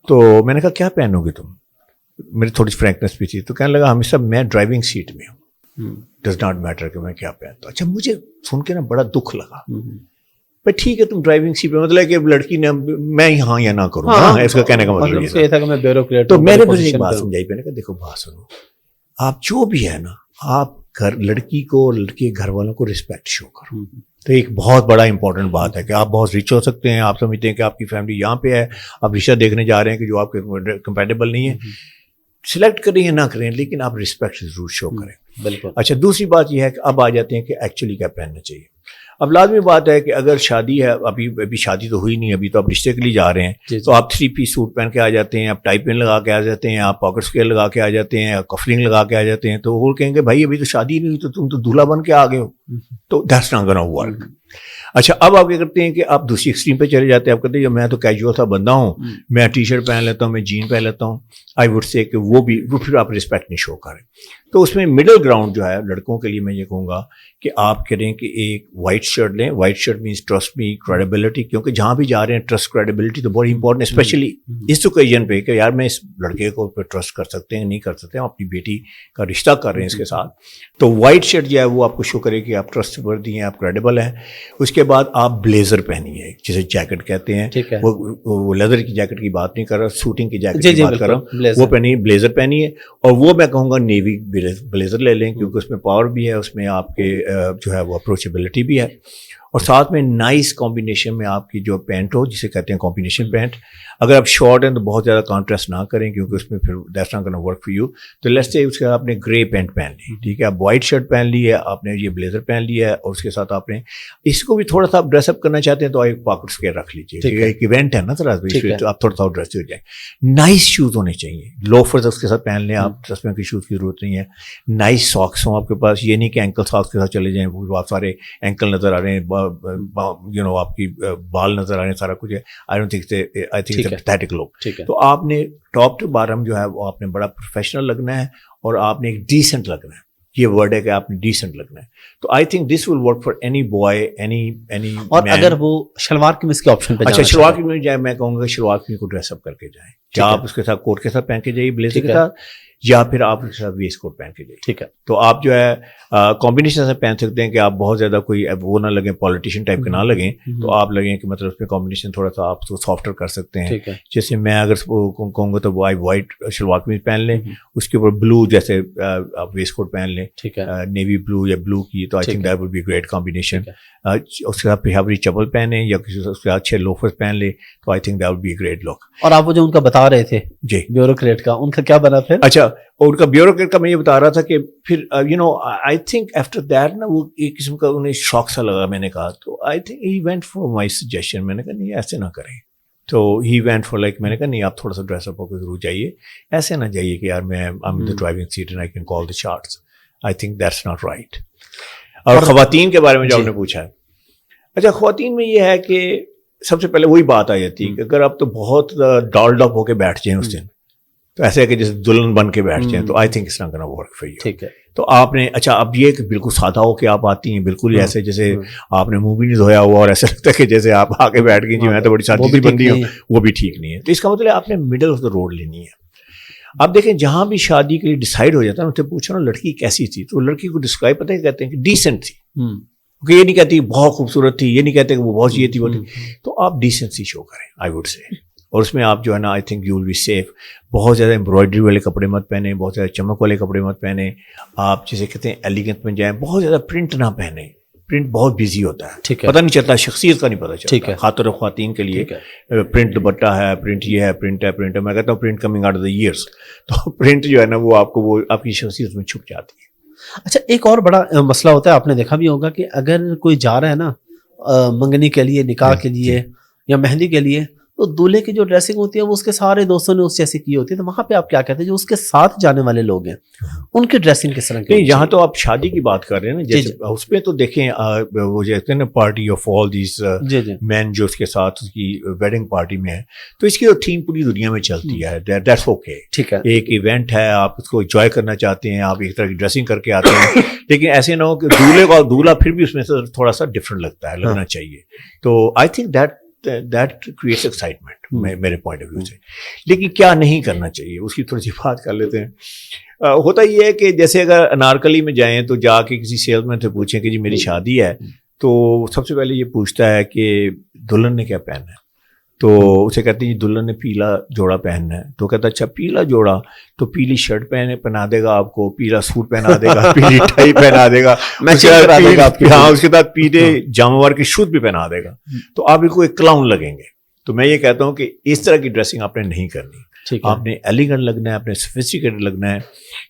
تو میں نے کہا کیا پہنو گے تم, میری تھوڑی فرینکنس بھی تھی. تو کہنے لگا ہمیشہ میں ڈرائیونگ سیٹ میں ہوں, ڈز ناٹ میٹر کہ میں کیا پہنتا. اچھا مجھے سن کے نا بڑا دکھ لگا. بھائی ٹھیک ہے تم ڈرائیونگ سیٹ پہ, مطلب کہ لڑکی نے میں ہاں یا نہ کروں, اس کا کہنے کا مطلب یہ تھا کہ میں بیوروکریٹ. تو میں نے مجھے ایک بات سمجھائی, میں نے کہا دیکھو بات سنو, آپ جو بھی ہے نا, آپ لڑکی کو, لڑکی کے گھر والوں کو رسپیکٹ شو کرو. تو ایک بہت بڑا امپورٹنٹ بات ہے کہ آپ بہت ریچ ہو سکتے ہیں, آپ سمجھتے ہیں کہ آپ کی فیملی یہاں پہ ہے, آپ رشتہ دیکھنے جا رہے ہیں کہ جو آپ کے کمپیٹیبل نہیں ہے, سلیکٹ کریں یا نہ کریں لیکن آپ رسپیکٹ ضرور شو کریں. بالکل. اچھا دوسری بات یہ ہے کہ اب آ جاتے ہیں کہ ایکچولی کیا پہننا چاہیے. اب لازمی بات ہے کہ اگر شادی ہے, ابھی شادی تو ہوئی نہیں, ابھی تو آپ رشتے کے لیے جا رہے ہیں, تو آپ 3 پیس سوٹ پہن کے آ جاتے ہیں, آپ ٹائی پین لگا کے آ جاتے ہیں, آپ پاکٹ اسکیئر لگا کے آ جاتے ہیں, کفلنگ لگا کے آ جاتے ہیں. تو وہ کہیں گے بھائی ابھی تو شادی نہیں ہوئی تو تم تو دولہا بن کے آ گئے ہو. تو دیٹس ناٹ گونا ورک. اچھا اب آپ کیا کرتے ہیں کہ آپ دوسری ایکسٹریم پہ چلے جاتے ہیں. آپ کہتے ہیں میں تو کیجول سا بندہ ہوں, میں ٹی شرٹ پہن لیتا ہوں, میں جین پہن لیتا ہوں. آئی وڈ سے کہ وہ پھر آپ رسپیکٹ نہیں شو کریں. تو اس میں مڈل گراؤنڈ جو ہے لڑکوں کے لیے میں یہ کہوں گا کہ آپ کریں کہ ایک وائٹ شرٹ لیں. White shirt means trust me, credibility, کیونکہ جہاں بھی جا رہے ہیں ٹرسٹ کریڈیبلٹی تو بڑی امپورٹنٹ, اسپیشلی اس اوکیزن پہ کہ یار میں اس لڑکے کو ٹرسٹ کر سکتے ہیں نہیں کر سکتے ہیں, اپنی بیٹی کا رشتہ کر رہے ہیں اس کے ساتھ. تو وائٹ شرٹ جو ہے وہ آپ کو شو کرے کہ آپ ٹرسٹ وردی ہیں, آپ کریڈیبل ہیں. اس کے بعد آپ بلیزر پہنیے, جسے جیکٹ کہتے ہیں, وہ لیدر کی جیکٹ کی بات نہیں کر رہا, سوٹنگ کی جیکٹ کی بات کر رہا ہوں, وہ پہنیے, بلیزر پہنیے. اور وہ میں کہوں گا نیوی بلیزر لے لیں کیونکہ اس میں پاور بھی ہے, اس میں آپ کے جو ہے وہ اپروچیبلٹی بھی ہے. اور ساتھ میں نائس کمبینیشن میں آپ کی جو پینٹ ہو جسے کہتے ہیں کمبینیشن پینٹ. اگر آپ شارٹ ہیں تو بہت زیادہ کانٹراسٹ نہ کریں کیونکہ اس میں پھر that's not gonna work for you. تو لیٹس سے اس کے ساتھ آپ نے گرے پینٹ پہن لی, ٹھیک ہے, آپ وائٹ شرٹ پہن لی ہے, آپ نے یہ بلیزر پہن لیا ہے, اور اس کے ساتھ آپ نے اس کو بھی تھوڑا سا آپ ڈریس اپ کرنا چاہتے ہیں تو ایک پاکٹ اسکیئر رکھ لیجیے. ایک ایونٹ ہے نا ذرا, تو آپ تھوڑا سا ڈریس ہو جائیں. نائس شوز ہونے چاہیے, لوفرز اس کے ساتھ پہن لیں آپ, چشمے کی شوز کی ضرورت نہیں ہے. نائس ساکس ہوں آپ کے پاس, یہ نہیں کہ اینکل ساکس کے ساتھ چلے جائیں, بہت سارے اینکل نظر آ رہے ہیں, آپ کی بال نظر آ رہے ہیں, سارا کچھ ہے. I don't think, I think pathetic look. تو آپ نے ٹاپ ٹو باٹم جو ہے وہ آپ نے بڑا پروفیشنل لگنا ہے, اور آپ نے ایک ڈیسنٹ لگنا ہے. یہ ورڈ ہے کہ آپ نے ڈیسنٹ لگنا ہے. تو I think this will work for any boy, any. اور اگر وہ شلوار قمیض کے آپشن پہ, اچھا شلوار قمیض جائے, میں کہوں گا شلوار قمیض کو ڈریس اپ کر کے جائیں, یا آپ اس کے ساتھ کوٹ کے ساتھ پہن کے جائیے بلیزر کے ساتھ, یا پھر آپ اس کے ساتھ ویسٹ کوٹ پہن کے جائیے. ٹھیک ہے. تو آپ جو ہے کمبینیشن سے پہن سکتے ہیں کہ آپ بہت زیادہ کوئی وہ نہ لگیں, پالیٹیشین ٹائپ کے نہ لگیں, تو آپ لگیں کہ مطلب اس میں کمبینیشن تھوڑا سا آپ اس کو سافٹر کر سکتے ہیں. جیسے میں اگر کہوں گا تو وائٹ شلوار قمیض پہن لیں, اس کے اوپر بلو جیسے آپ ویسٹ کوٹ پہن لیں, نیوی بلو یا بلو کی, تو I think that will be great combination. اس کے ساتھ پیجامہ چپل پہنے یا کسی اس کے اچھے لوفرز پہن لے, تو I think that will be great look. اور آپ وہ جو ان کا بتا رہے تھے جی بیوروکریٹ کا, ان کا کیا بنا پھر؟ اچھا, اور ان کا بیوروکریٹ کا میں یہ بتا رہا تھا کہ پھر آئی تھنک آفٹر دیٹ نا وہ ایک قسم کا انہیں شوق سا لگا. میں نے کہا تو I think he went for my suggestion. میں نے کہا نہیں ایسے نہ کریں. تو ہی وینٹ فار لائک, میں نے کہا نہیں آپ تھوڑا سا ڈریس اپ ہو کے ضرور جائیے, ایسے نہ جائیے کہ یار میں driving seat and I can call the shots. I think that's not right. اور خواتین کے بارے میں جو آپ نے پوچھا ہے, اچھا خواتین میں یہ ہے کہ سب سے پہلے وہی بات آ جاتی ہے کہ اگر آپ تو بہت ڈالڈ اپ ہو کے بیٹھ جائیں اس دن, تو ایسے ہے کہ جیسے دلہن بن کے بیٹھ جائیں, تو I think it's not gonna work for you. ٹھیک ہے. تو آپ نے اچھا اب یہ کہ بالکل سادہ ہو کے آپ آتی ہیں, بالکل ایسے جیسے آپ نے منہ بھی نہیں دھویا ہوا اور ایسا لگتا ہے کہ جیسے آپ آ کے بیٹھ گئی جی میں تو بڑی سادی سی بندی ہوں, وہ بھی ٹھیک نہیں ہے. تو اس کا مطلب آپ نے مڈل آف دا روڈ لینی ہے. آپ دیکھیں جہاں بھی شادی کے لیے ڈیسائیڈ ہو جاتا ہے, ان سے پوچھو نا لڑکی کیسی تھی, تو لڑکی کو ڈسکرائب پتہ ہے کہتے ہیں کہ ڈیسنٹ تھی. کہ یہ نہیں کہتی بہت خوبصورت تھی, یہ نہیں کہتے کہ وہ بہت یہ تھی وہ تھی. تو آپ ڈیسنسی شو کریں آئی ووڈ سے, اور اس میں آپ جو ہے نا I think you will be safe. بہت زیادہ امبرائڈری والے کپڑے مت پہنیں, بہت زیادہ چمک والے کپڑے مت پہنیں. آپ جسے کہتے ہیں ایلیگنٹ میں جائیں, بہت زیادہ پرنٹ نہ پہنیں, پرنٹ بہت بزی ہوتا ہے, پتہ نہیں چلتا, شخصیت کا نہیں پتہ چلتا. خاطر خواتین کے لیے پرنٹ دوپٹہ ہے, پرنٹ یہ ہے, پرنٹ ہے, پرنٹ ہے. میں کہتا ہوں print coming out of the years, تو پرنٹ جو ہے نا وہ آپ کو وہ آپ کی شخصیت میں چھپ جاتی ہے. اچھا ایک اور بڑا مسئلہ ہوتا ہے, آپ نے دیکھا بھی ہوگا کہ اگر کوئی جا رہا ہے نا منگنی کے لیے, نکاح کے لیے یا مہندی کے لیے, تو دولہے کی جو ڈریسنگ ہوتی ہے وہ اس کے سارے دوستوں نے اس جیسی کی ہوتی ہے. تو وہاں پہ آپ کیا کہتے ہیں جو اس کے ساتھ جانے والے لوگ ہیں ان کی ڈریسنگ کس طرح کی؟ یہاں تو آپ شادی کی بات کر رہے ہیں نا, جیسے اس پہ تو دیکھیں وہ کہتے ہیں نا پارٹی آف آل دیز مین جو اس کے ساتھ اس کی ویڈنگ پارٹی میں ہے, تو اس کی تھیم پوری دنیا میں چلتی ہے. دیٹس اوکے, ٹھیک ہے, ایک ایونٹ ہے, آپ اس کو انجوائے کرنا چاہتے ہیں, آپ ایک طرح کی ڈریسنگ کر کے آتے ہیں, لیکن ایسے نہ ہو کہ دولہے کو دولہا پھر بھی اس میں سے تھوڑا سا ڈفرنٹ لگتا ہے, لگنا چاہیے. تو I think that creates excitement میرے پوائنٹ آف ویو سے. لیکن کیا نہیں کرنا چاہیے اس کی تھوڑی سی بات کر لیتے ہیں. ہوتا یہ ہے کہ جیسے اگر انارکلی میں جائیں تو جا کے کسی سیلس مین سے پوچھیں کہ جی میری شادی ہے, تو سب سے پہلے یہ پوچھتا ہے کہ دلہن نے کیا پہننا ہے. تو اسے کہتے ہیں جی دلہن نے پیلا جوڑا پہننا ہے. تو کہتا ہے اچھا پیلا جوڑا, تو پیلی شرٹ پہنا دے گا آپ کو, پیلا سوٹ پہنا دے گا, پیلی ٹائی پہنا دے گا, ہاں اس کے ساتھ پیلے جامور کے شوز بھی پہنا دے گا. تو آپ کو ایک کلاؤن لگیں گے. تو میں یہ کہتا ہوں کہ اس طرح کی ڈریسنگ آپ نے نہیں کرنی, آپ نے ایلیگنٹ لگنا ہے, آپ نے سوفسٹیکیٹڈ لگنا ہے.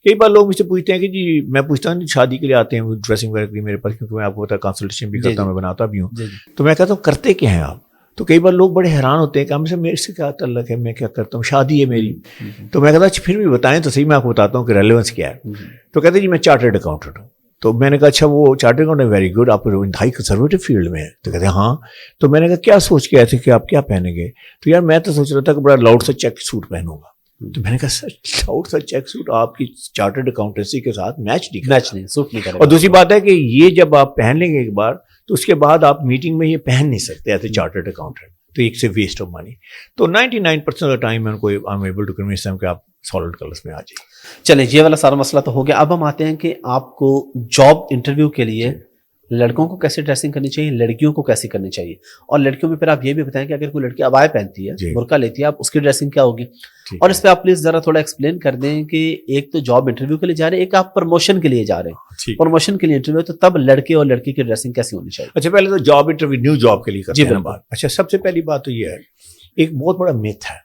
کئی بار لوگ مجھ سے پوچھتے ہیں کہ جی, میں پوچھتا ہوں شادی کے لیے آتے ہیں ڈریسنگ وغیرہ کے لیے میرے پاس, کیونکہ میں آپ کو پتا کنسلٹیشن بھی کرتا ہوں, میں بناتا بھی ہوں. تو میں کہتا ہوں کرتے کیا ہیں آپ. تو کئی بار لوگ بڑے حیران ہوتے ہیں کہ ہم سے میرے سے کیا تعلق ہے, میں کیا کرتا ہوں, شادی ہے میری. تو میں کہتا ہوں پھر بھی بتائیں تو صحیح, میں آپ کو بتاتا ہوں کہ ریلیونس کیا ہے. تو کہتے ہیں جی میں چارٹرڈ اکاؤنٹنٹ ہوں. تو میں نے کہا اچھا وہ چارٹرڈ اکاؤنٹنٹ ویری گڈ, آپ انتہائی کنزرویٹو فیلڈ میں ہے. تو کہتے ہیں ہاں. تو میں نے کہا کیا سوچ کے آئے تھے کہ آپ کیا پہنیں گے. تو یار میں تو سوچ رہا تھا کہ بڑا لاؤڈ سا چیک سوٹ پہنوں گا. تو میں نے کہا سر لاؤڈ سا چیک سوٹ آپ کی چارٹرڈ اکاؤنٹنسی کے ساتھ میچ نہیں سوٹ نہیں کرے. اور دوسری بات ہے کہ یہ جب آپ پہن لیں گے ایک بار, تو اس کے بعد آپ میٹنگ میں یہ پہن نہیں سکتے ایز اے چارٹرڈ اکاؤنٹنٹ. تو ایک سے ویسٹ آف منی. تو 99% آف دا ٹائم میں ان کو I am able to convince them کہ آپ سالڈ کلرس میں آ جائیں. چلیں یہ والا سارا مسئلہ تو ہو گیا. اب ہم آتے ہیں کہ آپ کو جاب انٹرویو کے لیے لڑکوں کو کیسے ڈریسنگ کرنی چاہیے, لڑکیوں کو کیسے کرنی چاہیے, اور لڑکیوں میں پھر آپ یہ بھی بتائیں کہ اگر کوئی لڑکی عبایا پہنتی ہے, برقع لیتی ہے, آپ اس کی ڈریسنگ کیا ہوگی, اور اس پہ آپ پلیز ذرا تھوڑا ایکسپلین کر دیں کہ ایک تو جاب انٹرویو کے لیے جا رہے ہیں, ایک آپ پروموشن کے لیے جا رہے ہیں, پروموشن کے لیے انٹرویو, تو تب لڑکے اور لڑکی کی ڈریسنگ کیسی ہونی چاہیے؟ اچھا پہلے تو جاب انٹرویو نیو جاب کے لیے کرتے ہیں بات. اچھا سب سے پہلی بات تو یہ ہے, ایک بہت بڑا میتھ ہے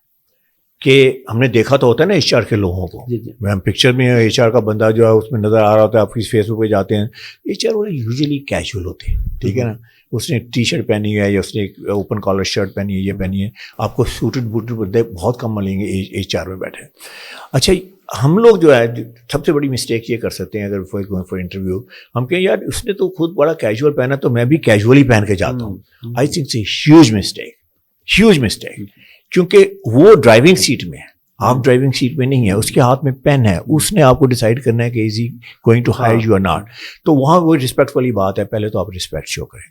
کہ ہم نے دیکھا تو ہوتا ہے نا ایچ آر کے لوگوں کو, ہم پکچر میں ایچ آر کا بندہ جو ہے اس میں نظر آ رہا ہوتا ہے, آپ فیس بک پہ جاتے ہیں, ایچ آر والے یوزلی کیجول ہوتے ہیں, ٹھیک ہے نا, اس نے ٹی شرٹ پہنی ہے یا اس نے ایک اوپن کالر شرٹ پہنی ہے, یہ پہنی ہے, آپ کو سوٹڈ بوٹڈ بندے بہت کم ملیں گے ایچ آر میں بیٹھے. اچھا ہم لوگ جو ہے سب سے بڑی مسٹیک یہ کر سکتے ہیں اگر فار انٹرویو ہم کہیں یار اس نے تو خود بڑا کیجول پہنا تو میں بھی کیجولی پہن کے جاتا ہوں. I think a huge mistake, کیونکہ وہ ڈرائیونگ سیٹ میں ہے, آپ ڈرائیونگ سیٹ میں نہیں ہے, اس کے ہاتھ میں پین ہے, اس نے آپ کو ڈیسائیڈ کرنا ہے کہ is he going to hire you or not. تو وہاں وہ رسپیکٹ والی بات ہے, پہلے تو آپ رسپیکٹ شو کریں.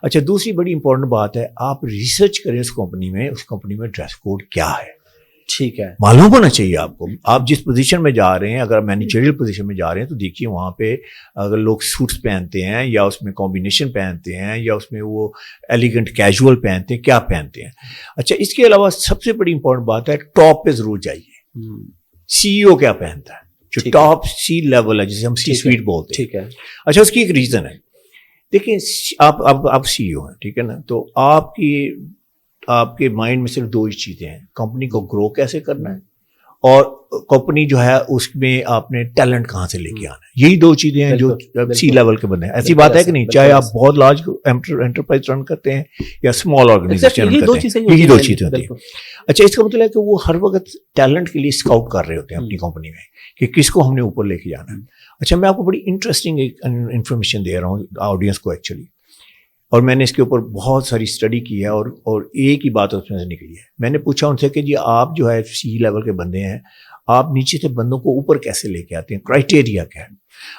اچھا دوسری بڑی امپورٹنٹ بات ہے, آپ ریسرچ کریں اس کمپنی میں ڈریس کوڈ کیا ہے, ٹھیک ہے, معلوم ہونا چاہیے آپ کو. آپ جس پوزیشن میں جا رہے ہیں, اگر مینیجریل پوزیشن میں جا رہے ہیں تو دیکھیے وہاں پہ اگر لوگ سوٹس پہنتے ہیں یا اس میں کمبینیشن پہنتے ہیں یا اس میں وہ ایلیگنٹ کیجول پہنتے ہیں, کیا پہنتے ہیں. اچھا اس کے علاوہ سب سے بڑی امپورٹنٹ بات ہے ٹاپ پہ ضرور جائیے, سی ای او کیا پہنتا ہے, جو ٹاپ سی لیول ہے جسے ہم سی سویٹ بولتے ہیں. ٹھیک ہے, اچھا اس کی ایک ریزن ہے, دیکھیں آپ سی ای او ہیں, ٹھیک ہے نا, تو آپ کے مائنڈ میں صرف دو ہی چیزیں ہیں, کمپنی کو گرو کیسے کرنا ہے اور کمپنی جو ہے اس میں آپ نے ٹیلنٹ کہاں سے لے کے آنا ہے. یہی دو چیزیں ہیں جو سی لیول کے بندے ہیں. ایسی بات ہے کہ نہیں, چاہے آپ بہت لارج انٹرپرائز رن کرتے ہیں یا اسمال آرگنائزیشن رن کرتے ہیں, یہی دو چیزیں ہوتی ہیں. اچھا اس کا مطلب ہے کہ وہ ہر وقت ٹیلنٹ کے لیے اسکاؤٹ کر رہے ہوتے ہیں اپنی کمپنی میں کہ کس کو ہم نے اوپر لے کے جانا ہے. اچھا میں آپ کو بڑی انٹرسٹنگ انفارمیشن دے رہا ہوں آڈینس کو ایکچولی, اور میں نے اس کے اوپر بہت ساری اسٹڈی کی ہے اور ایک ہی بات اس میں سے نکلی ہے. میں نے پوچھا ان سے کہ جی آپ جو ہے سی لیول کے بندے ہیں, آپ نیچے سے بندوں کو اوپر کیسے لے کے آتے ہیں, کرائٹیریا کیا ہے.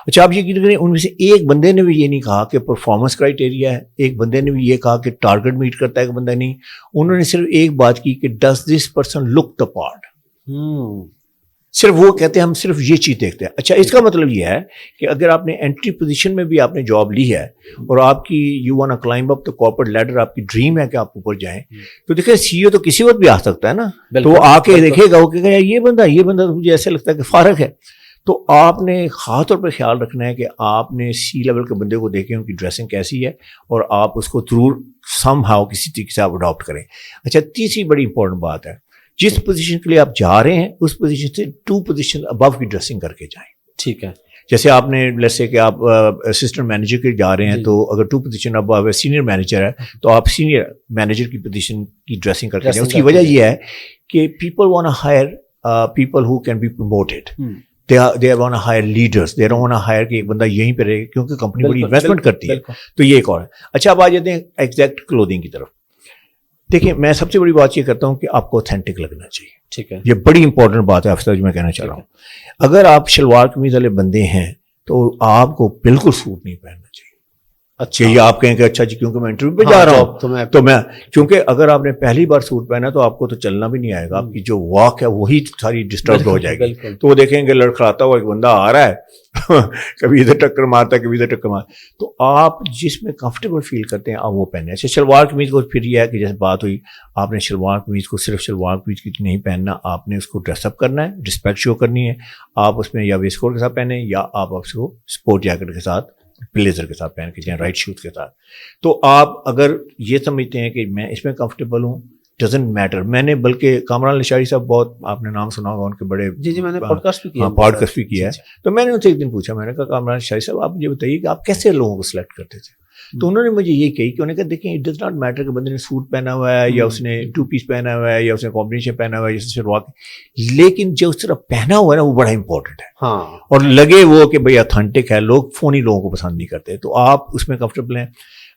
اچھا آپ یہ کریں, ان میں سے ایک بندے نے بھی یہ نہیں کہا کہ پرفارمنس کرائٹیریا ہے, ایک بندے نے بھی یہ کہا کہ ٹارگٹ میٹ کرتا ہے کہ بندہ نہیں. انہوں نے صرف ایک بات کی کہ does this person look the part, صرف وہ کہتے ہیں ہم صرف یہ چیز دیکھتے ہیں. اچھا اس کا مطلب یہ ہے کہ اگر آپ نے انٹری پوزیشن میں بھی آپ نے جاب لی ہے اور آپ کی you want to climb up the corporate leader, آپ کی ڈریم ہے کہ آپ اوپر جائیں, تو دیکھیں سی او تو کسی وقت بھی آ سکتا ہے نا, تو وہ آ کے دیکھے گا, وہ کہے گا یہ بندہ تو مجھے ایسے لگتا ہے کہ فارغ ہے. تو آپ نے خاص طور پہ خیال رکھنا ہے کہ آپ نے سی لیول کے بندے کو دیکھیں ان کی ڈریسنگ کیسی ہے اور آپ اس کو ضرور سم ہاؤ کسی طریقے سے آپ اڈاپٹ کریں. اچھا تیسری بڑی امپورٹنٹ بات ہے, جس پوزیشن کے لیے آپ جا رہے ہیں اس پوزیشن سے 2 پوزیشن ابو کی ڈریسنگ کر کے جائیں. ٹھیک ہے, جیسے آپ نے لیٹس سے کہ آپ اسسٹنٹ مینیجر کے جا رہے ہیں, تو اگر 2 پوزیشن اب آپ سینئر مینیجر ہے تو آپ سینئر مینیجر کی پوزیشن کی ڈریسنگ کر کے جائیں. اس کی وجہ یہ ہے کہ people want to hire people who can be promoted, they want to hire leaders, they don't want to hire کہ ایک بندہ یہیں پہ رہے, کیونکہ کمپنی بڑی انویسٹمنٹ کرتی ہے. تو یہ ایک اور ہے. اچھا اب آ جاتے ہیں ایگزیکٹ کلودنگ کی طرف. دیکھیں میں سب سے بڑی بات یہ کرتا ہوں کہ آپ کو اوتھینٹک لگنا چاہیے. ٹھیک ہے, یہ بڑی امپورٹنٹ بات ہے افسر جو میں کہنا چاہ رہا ہوں. اگر آپ شلوار قمیض والے بندے ہیں تو آپ کو بالکل سوٹ نہیں پہننا چاہیے. اچھا یہ آپ کہیں کہ اچھا جی کیونکہ میں انٹرویو پہ جا رہا ہوں تو میں, کیونکہ اگر آپ نے پہلی بار سوٹ پہنا تو آپ کو تو چلنا بھی نہیں آئے گا, آپ کی جو واک ہے وہی ساری ڈسٹرب ہو جائے گی. تو وہ دیکھیں گے لڑکھڑاتا ہوا ایک بندہ آ رہا ہے, کبھی ادھر ٹکر مارتا ہے کبھی ادھر ٹکر مارتا ہے, تو آپ جس میں کمفرٹیبل فیل کرتے ہیں آپ وہ پہنیں. اچھا شلوار قمیض کو پھر یہ ہے کہ جیسے بات ہوئی, آپ نے شلوار قمیض کو صرف شلوار قمیض کی نہیں پہننا, آپ نے اس کو ڈریس اپ کرنا ہے, رسپیکٹ شو کرنی ہے. آپ اس میں یا ویسٹ کوٹ کے ساتھ پہنیں یا آپ اس کو اسپورٹ جیکٹ کے ساتھ بلیزر کے ساتھ پہن کے جائیں, رائٹ شوز کے ساتھ. تو آپ اگر یہ سمجھتے ہیں کہ میں اس میں کمفرٹیبل ہوں, ڈزنٹ میٹر. میں نے بلکہ کامران لشاری صاحب, بہت آپ نے نام سنا ہوگا ان کے بڑے, جی میں نے پوڈ کاسٹ بھی کیا ہے. تو میں نے ان سے ایک دن پوچھا, میں نے کہا کامران لشاری صاحب آپ مجھے بتائیے کہ آپ کیسے لوگوں کو سلیکٹ کرتے تھے. تو انہوں نے مجھے یہ کہی کہ انہوں نے کہا دیکھیں اٹ ڈز ناٹ میٹر کہ بندے نے سوٹ پہنا ہوا ہے یا اس نے 2 پیس پہنا ہوا ہے یا اس نے کمبینیشن پہنا ہوا ہے جیسے شلوار, لیکن جو اس طرح پہنا ہوا ہے نا وہ بڑا امپورٹنٹ ہے. اور لگے وہ کہ بھائی اتھینٹک ہے, لوگ فونی لوگوں کو پسند نہیں کرتے, تو آپ اس میں کمفرٹیبل ہیں.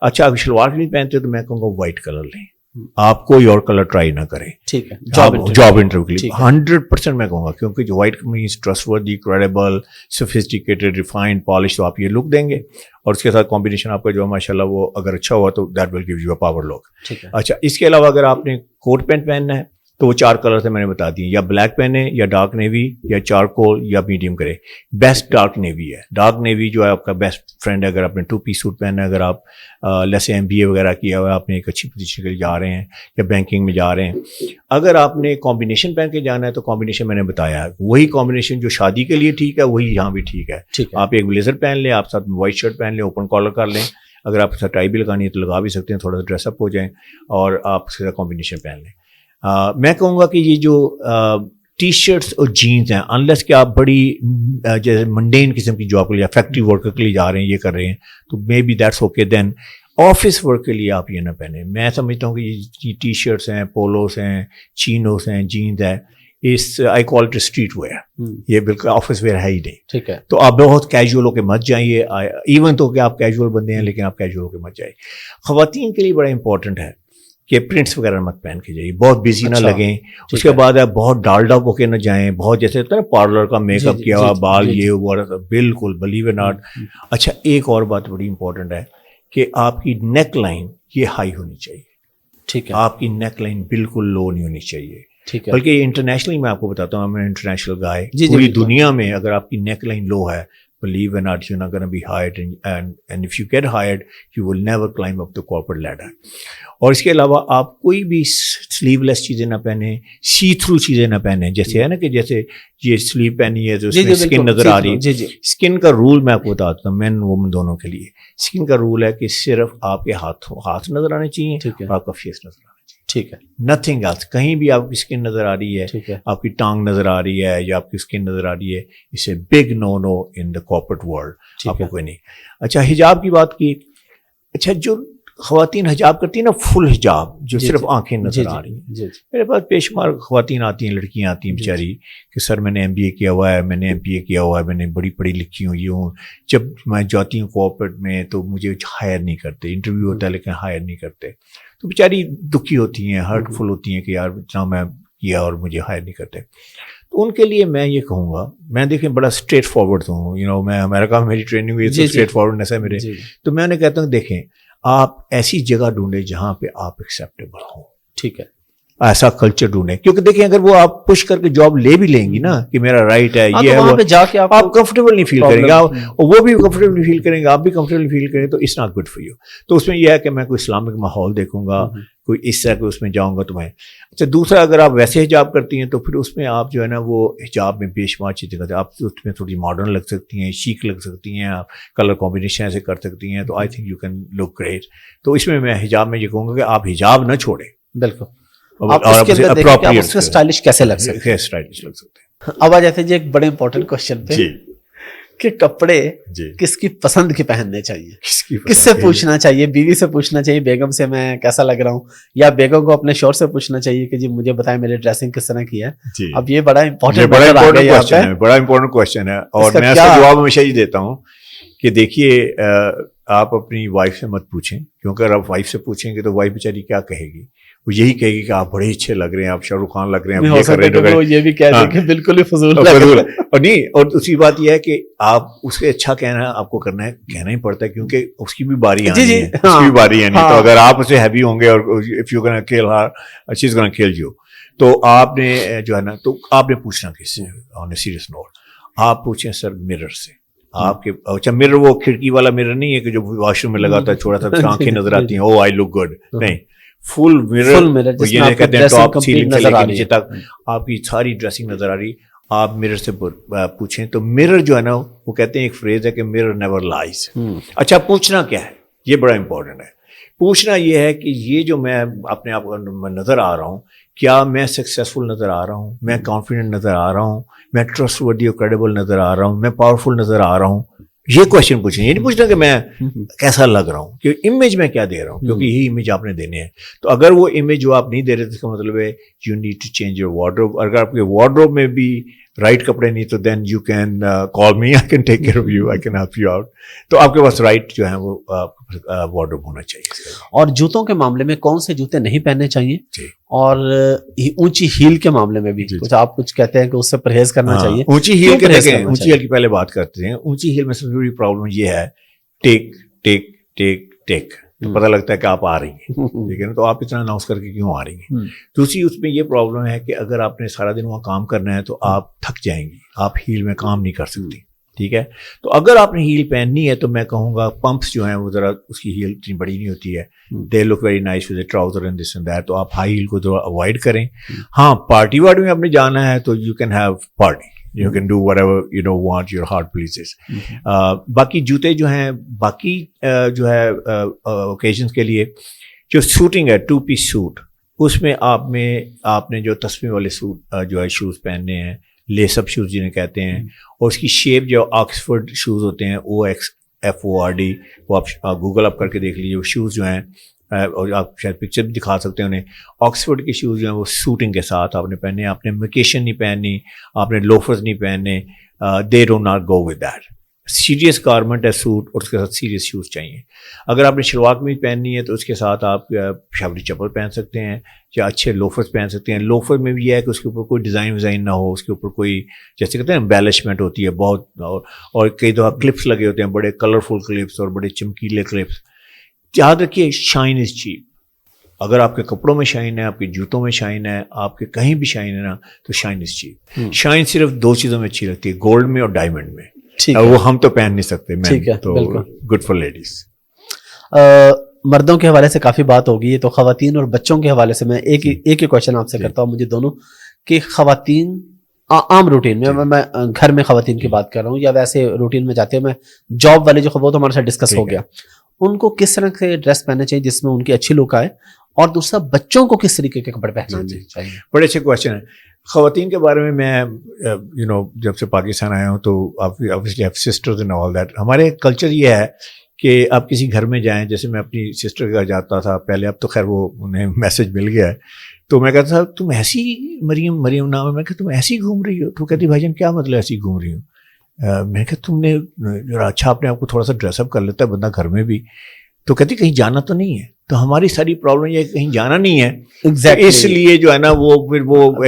اچھا اب شلوار نہیں پہنتے تو میں کہوں گا وائٹ کلر لیں, آپ کوئی اور کلر ٹرائی نہ کریں. ٹھیک ہے, جاب انٹرویو کے لیے 100% میں کہوں گا, کیونکہ جو white means trustworthy, credible, sophisticated, refined, polish, تو آپ یہ لک دیں گے اور اس کے ساتھ کمبینیشن آپ کا جو ہے ماشاء اللہ وہ اگر اچھا ہوا تو that will give you a power look. اچھا اس کے علاوہ اگر آپ نے کوٹ پینٹ پہننا ہے تو وہ 4 کلر سے میں نے بتا دیے, یا بلیک پہنے, یا ڈارک نیوی, یا چارکول, یا میڈیم کرے. بیسٹ ڈارک نیوی ہے. ڈارک نیوی جو ہے آپ کا بیسٹ فرینڈ ہے. اگر آپ نے 2 پیس سوٹ پہنا ہے, اگر آپ لیسے MBA وغیرہ کیا ہوا ہے, آپ نے ایک اچھی پوزیشن کے لیے جا رہے ہیں یا بینکنگ میں جا رہے ہیں, اگر آپ نے کمبینیشن پہن کے جانا ہے تو کمبینیشن میں نے بتایا ہے, وہی کمبینیشن جو شادی کے لیے ٹھیک ہے وہی یہاں بھی ٹھیک ہے. آپ ایک بلیزر پہن لیں, آپ ساتھ وائٹ شرٹ پہن لیں, اوپن کالر کر لیں, اگر آپ کے ساتھ ٹائی بھی لگانی ہے تو لگا بھی سکتے ہیں, تھوڑا سا ڈریس اپ ہو جائیں اور آپ اس کے ساتھ کمبینیشن پہن لیں. میں کہوں گا کہ یہ جو ٹی شرٹس اور جینس ہیں, انلیس کہ آپ بڑی جیسے منڈین قسم کی جاب کے لیے, فیکٹری ورکر کے لیے جا رہے ہیں, یہ کر رہے ہیں, تو maybe that's okay. Then office work کے لیے آپ یہ نہ پہنیں. میں سمجھتا ہوں کہ یہ ٹی شرٹس ہیں, پولوس ہیں, چینوس ہیں, جینس ہیں, اس آئی کال اٹ اسٹریٹ ویئر, یہ بالکل آفس ویئر ہے ہی نہیں. ٹھیک ہے, تو آپ بہت کیجول ہو کے مت جائیے, ایون تو کہ آپ کیجول بندے ہیں لیکن آپ کیجول ہو کے مت جائیے. خواتین کے لیے بڑا امپورٹنٹ ہے کہ پرنٹس وغیرہ مت پہن کے جائیے, بہت بزی نہ لگیں. اس کے بعد آپ بہت ڈالڈا ہو کے نہ جائیں, بہت جیسے ہوتا ہے نا پارلر کا میک اپ کیا ہوا, بال یہ ہوا, بالکل بلیو اٹ ناٹ. اچھا, ایک اور بات بڑی امپورٹنٹ ہے کہ آپ کی نیک لائن یہ ہائی ہونی چاہیے. ٹھیک ہے, آپ کی نیک لائن بالکل لو نہیں ہونی چاہیے. ٹھیک ہے, بلکہ انٹرنیشنلی میں آپ کو بتاتا ہوں, میں انٹرنیشنل گائے, پوری دنیا میں اگر آپ کی نیک لائن لو ہے, believe or not, you're not going to be hired, and if you get hired, you will never climb up the corporate ladder. اور اس کے علاوہ آپ کوئی بھی سلیو لیس چیزیں نہ پہنیں, سی تھرو چیزیں نہ پہنیں. جیسے ہے نا کہ جیسے یہ سلیو پہنی ہے تو اس میں اسکن نظر آ رہی ہے. اسکن کا رول میں آپ کو بتاتا ہوں, مین وومن دونوں کے لیے. اسکن کا رول ہے کہ صرف آپ کے ہاتھ نظر آنے چاہیے اور آپ کا فیس نظر آنا چاہیے. ٹھیک ہے, نتھنگ ایلس. کہیں بھی آپ کی اسکن نظر آ رہی ہے, آپ کی ٹانگ نظر آ رہی ہے یا آپ کی اسکن نظر آ رہی ہے, is a big no no in the corporate world. آپ کو کوئی نہیں. اچھا, حجاب کی بات کی. اچھا, جو خواتین حجاب کرتی ہیں نا, فل حجاب جو صرف آنکھیں نظر آ رہی ہیں, میرے پاس بے شمار خواتین آتی ہیں, لڑکیاں آتی ہیں بیچاری کہ سر میں نے MBA کیا ہوا ہے, میں نے MPA کیا ہوا ہے, میں نے بڑی پڑھی لکھی ہوں, یہ ہوں. جب میں جاتی ہوں کوآپریٹ میں تو مجھے ہائر نہیں کرتے, انٹرویو ہوتا ہے لیکن ہائر نہیں کرتے. تو بیچاری دکھی ہوتی ہیں, ہرٹ فل ہوتی ہیں کہ یار اتنا میں کیا اور مجھے ہائر نہیں کرتے. تو ان کے لیے میں یہ کہوں گا, میں دیکھیں بڑا اسٹریٹ فارورڈ ہوں, میں امریکہ میں میری ٹریننگ ہوئی تو اسٹریٹ فارورڈنیس ہے میرے. تو میں انہیں کہتا ہوں دیکھیں آپ ایسی جگہ ڈھونڈیں جہاں پہ آپ ایکسیپٹیبل ہوں. ٹھیک ہے, ایسا کلچر ڈھونڈیں, کیونکہ دیکھیں اگر وہ آپ پش کر کے جاب لے بھی لیں گی نا کہ میرا رائٹ ہے, یہ ہے, وہاں پہ جا کے آپ کمفرٹیبل نہیں فیل کریں گے, وہ بھی کمفرٹیبل نہیں فیل کریں گے, آپ بھی کمفرٹیبل فیل کریں, تو it's not good for you. تو اس میں یہ ہے کہ میں کوئی اسلامک ماحول دیکھوں گا, کوئی اس طرح کے اس میں جاؤں گا تو میں. اچھا, دوسرا اگر آپ ویسے حجاب کرتی ہیں تو پھر اس میں آپ جو ہے نا وہ حجاب میں بے شمار چیزیں کرتے ہیں. آپ اس میں تھوڑی ماڈرن لگ سکتی ہیں, شیک لگ سکتی ہیں, آپ کلر کمبینیشن ایسے کر سکتی ہیں, تو I think you can look great. تو اس میں حجاب میں یہ کہوں گا کہ آپ حجاب نہ چھوڑیں. بالکل, اسٹائلش کیسے لگ سکتے ہیں. اب آ جاتے ہیں جی ایک بڑے امپورٹنٹ کوشچن پہ کہ کپڑے کس کی پسند کے پہننے چاہیے, کس سے پوچھنا چاہیے؟ بیوی سے پوچھنا چاہیے بیگم سے میں کیسا لگ رہا ہوں, یا بیگم کو اپنے شوہر سے پوچھنا چاہیے کہ جی مجھے بتائیں میری ڈریسنگ کس طرح کی ہے؟ اب یہ بڑا امپورٹنٹ کوشچن ہے, اور میں اس کا جواب ہمیشہ یہ دیتا ہوں کہ دیکھیے آپ اپنی وائف سے مت پوچھیں, کیونکہ اگر آپ وائف سے پوچھیں گے تو وائف بیچاری کیا کہے گی؟ وہ یہی کہے گی کہ آپ بڑے اچھے لگ رہے ہیں, آپ شاہ رخ خان لگ رہے ہیں, آپ یہ کر رہے ہیں, یہ بھی کہہ دیں کہ بالکل ہی فضول اور نہیں. اور دوسری بات یہ ہے کہ آپ اس سے اچھا کہنا آپ کو کرنا ہے, کہنا ہی پڑتا ہے کیونکہ اس کی بھی باری آنی ہے, اس کی بھی باری آنی ہے. تو اگر آپ اسے ہیوی ہوں گے اور اف یو گونا کل ہر شی از گونا کل یو, تو آپ نے جو ہے نا تو آپ نے پوچھنا کس سے آن اے سیریس نوٹ, آپ پوچھیں سر مرر سے. آپ کے اچھا مرر وہ کھڑکی والا مرر نہیں ہے کہ جو واش روم میں لگاتا ہے چھوڑا سا آنکھیں نظر آتی ہیں, او آئی لک گڈ, نہیں, فل مرر یہ کہتے ہیں ٹاپ سیلنگ سے لے کے نیچے تک آپ کی ساری ڈریسنگ نظر آ رہی. آپ مرر سے پوچھیں. تو مرر جو ہے نا وہ کہتے ہیں ایک فریز ہے کہ مرر نیور لائز. اچھا, پوچھنا کیا ہے, یہ بڑا امپورٹنٹ ہے. پوچھنا یہ ہے کہ یہ جو میں اپنے آپ کو نظر آ رہا ہوں, کیا میں سکسیزفل نظر آ رہا ہوں, میں کانفیڈنٹ نظر آ رہا ہوں, میں ٹرسٹ ورڈی اور کریڈیبل نظر آ رہا ہوں, میں پاورفل نظر آ رہا ہوں. یہ کوشچن پوچھیں, یہ نہیں پوچھنا کہ میں کیسا لگ رہا ہوں, کہ امیج میں کیا دے رہا ہوں, کیونکہ یہی امیج آپ نے دینے ہیں. تو اگر وہ امیج جو آپ نہیں دے رہے, اس کا مطلب ہے you need to change your wardrobe. اگر آپ کے وارڈروب میں بھی رائٹ کپڑے نہیں تو then you can call me, I can take care of you, I can help you out. تو آپ کے پاس رائٹ جو ہے وہ وارڈروب ہونا چاہیے. اور جوتوں کے معاملے میں کون سے جوتے نہیں پہننے چاہیے, اور اونچی ہیل کے معاملے میں بھی کچھ آپ کچھ کہتے ہیں کہ اس سے پرہیز کرنا چاہیے. اونچی ہیل کے دیکھیں, اونچی ہیل کی پہلے بات کرتے ہیں. اونچی ہیل میں سب سے بڑی پرابلم یہ ہے ٹیک ٹیک ٹیک ٹیک. تو پتہ لگتا ہے کہ آپ آ رہی ہیں, ٹھیک ہے نا, تو آپ اتنا اناؤنس کر کے کیوں آ رہی ہیں. دوسری اس میں یہ پرابلم ہے کہ اگر آپ نے سارا دن وہاں کام کرنا ہے تو آپ تھک جائیں گی, آپ ہیل میں کام نہیں کر سکتی, ٹھیک ہے. تو اگر آپ نے ہیل پہننی ہے تو میں کہوں گا پمپس جو ہیں وہ ذرا اس کی ہیل اتنی بڑی نہیں ہوتی ہے, they look very nice with trouser and this and that, تو آپ ہائی ہیل کو ذرا اوائڈ کریں. ہاں پارٹی وارٹی میں آپ نے جانا ہے تو you can have party, you can do whatever you know want your heart pleases. باقی جوتے جو ہیں باقی جو ہے اوکیزنس کے لیے جو سوٹنگ ہے 2 پیس سوٹ, اس میں آپ نے جو تسمے والے سوٹ جو ہے شوز پہننے ہیں, لیس اپ شوز جنہیں کہتے ہیں, اور اس کی شیپ جو آکسفورڈ شوز ہوتے ہیں OXFORD, وہ آپ گوگل اپ کر کے دیکھ لیجیے. وہ شوز جو ہیں اور آپ شاید پکچر بھی دکھا سکتے ہیں انہیں, آکسفورڈ کے شوز جو ہیں وہ سوٹنگ کے ساتھ آپ نے پہنے, آپ نے میکیشن نہیں پہننی, آپ نے لوفرز نہیں پہننے, they do not go with that. Serious garment ہے سوٹ, اور اس کے ساتھ سیریس شوز چاہیے. اگر آپ نے شلوار قمیض پہننی ہے تو اس کے ساتھ آپ شابری چپل پہن سکتے ہیں یا اچھے لوفرز پہن سکتے ہیں. لوفر میں بھی یہ ہے کہ اس کے اوپر کوئی ڈیزائن نہ ہو, اس کے اوپر کوئی جیسے کہتے ہیں امبیلشمنٹ ہوتی ہے بہت, اور کئی دفعہ کلپس لگے ہوتے ہیں, بڑے کلرفل کلپس اور بڑے چمکیلے کلپس. یاد رکھیے شائن از چیپ. اگر آپ کے کپڑوں میں شائن ہے, آپ کے جوتوں میں شائن ہے, آپ کے کہیں بھی شائن ہے نا, تو شائن از چیپ. شائن صرف 2 چیزوں میں اچھی لگتی ہے, گولڈ میں اور ڈائمنڈ میں. وہ ہم تو پہن نہیں سکتے, میں تو گڈ فار لیڈیز. مردوں کے حوالے سے کافی بات ہوگی, یہ تو خواتین اور بچوں کے حوالے سے میں ایک ہی کوشچن آپ سے کرتا ہوں, مجھے دونوں, کہ خواتین عام روٹین میں گھر میں خواتین کی بات کر رہا ہوں یا ویسے روٹین میں جاتے ہیں, میں جاب والے جو وہ تو ہمارے ساتھ ڈسکس ہو گیا, ان کو کس طرح سے ڈریس پہننے چاہیے جس میں ان کی اچھی لک آئے, اور دوسرا بچوں کو کس طریقے کے کپڑے پہنانے چاہیے. بڑے اچھے کوشچن ہیں. خواتین کے بارے میں جب سے پاکستان آیا ہوں تو obviously I have sisters and all that. ہمارے کلچر یہ ہے کہ آپ کسی گھر میں جائیں, جیسے میں اپنی سسٹر کے گھر جاتا تھا پہلے, اب تو خیر وہ انہیں میسج مل گیا ہے, تو میں کہتا تھا تم ایسی مریم نام ہے, میں کہ تم ایسی گھوم رہی ہو, تو کہتی بھائی جان کیا مطلب ایسی گھوم رہی ہوں. میں کہ تم نے اچھا اپنے آپ کو تھوڑا سا ڈریس اپ کر لیتا ہے بندہ گھر میں بھی, تو کہتی کہیں جانا تو نہیں ہے. تو ہماری ساری پرابلم یہ ہے کہ کہیں جانا نہیں ہے, اس لیے جو ہے نا وہ پھر وہ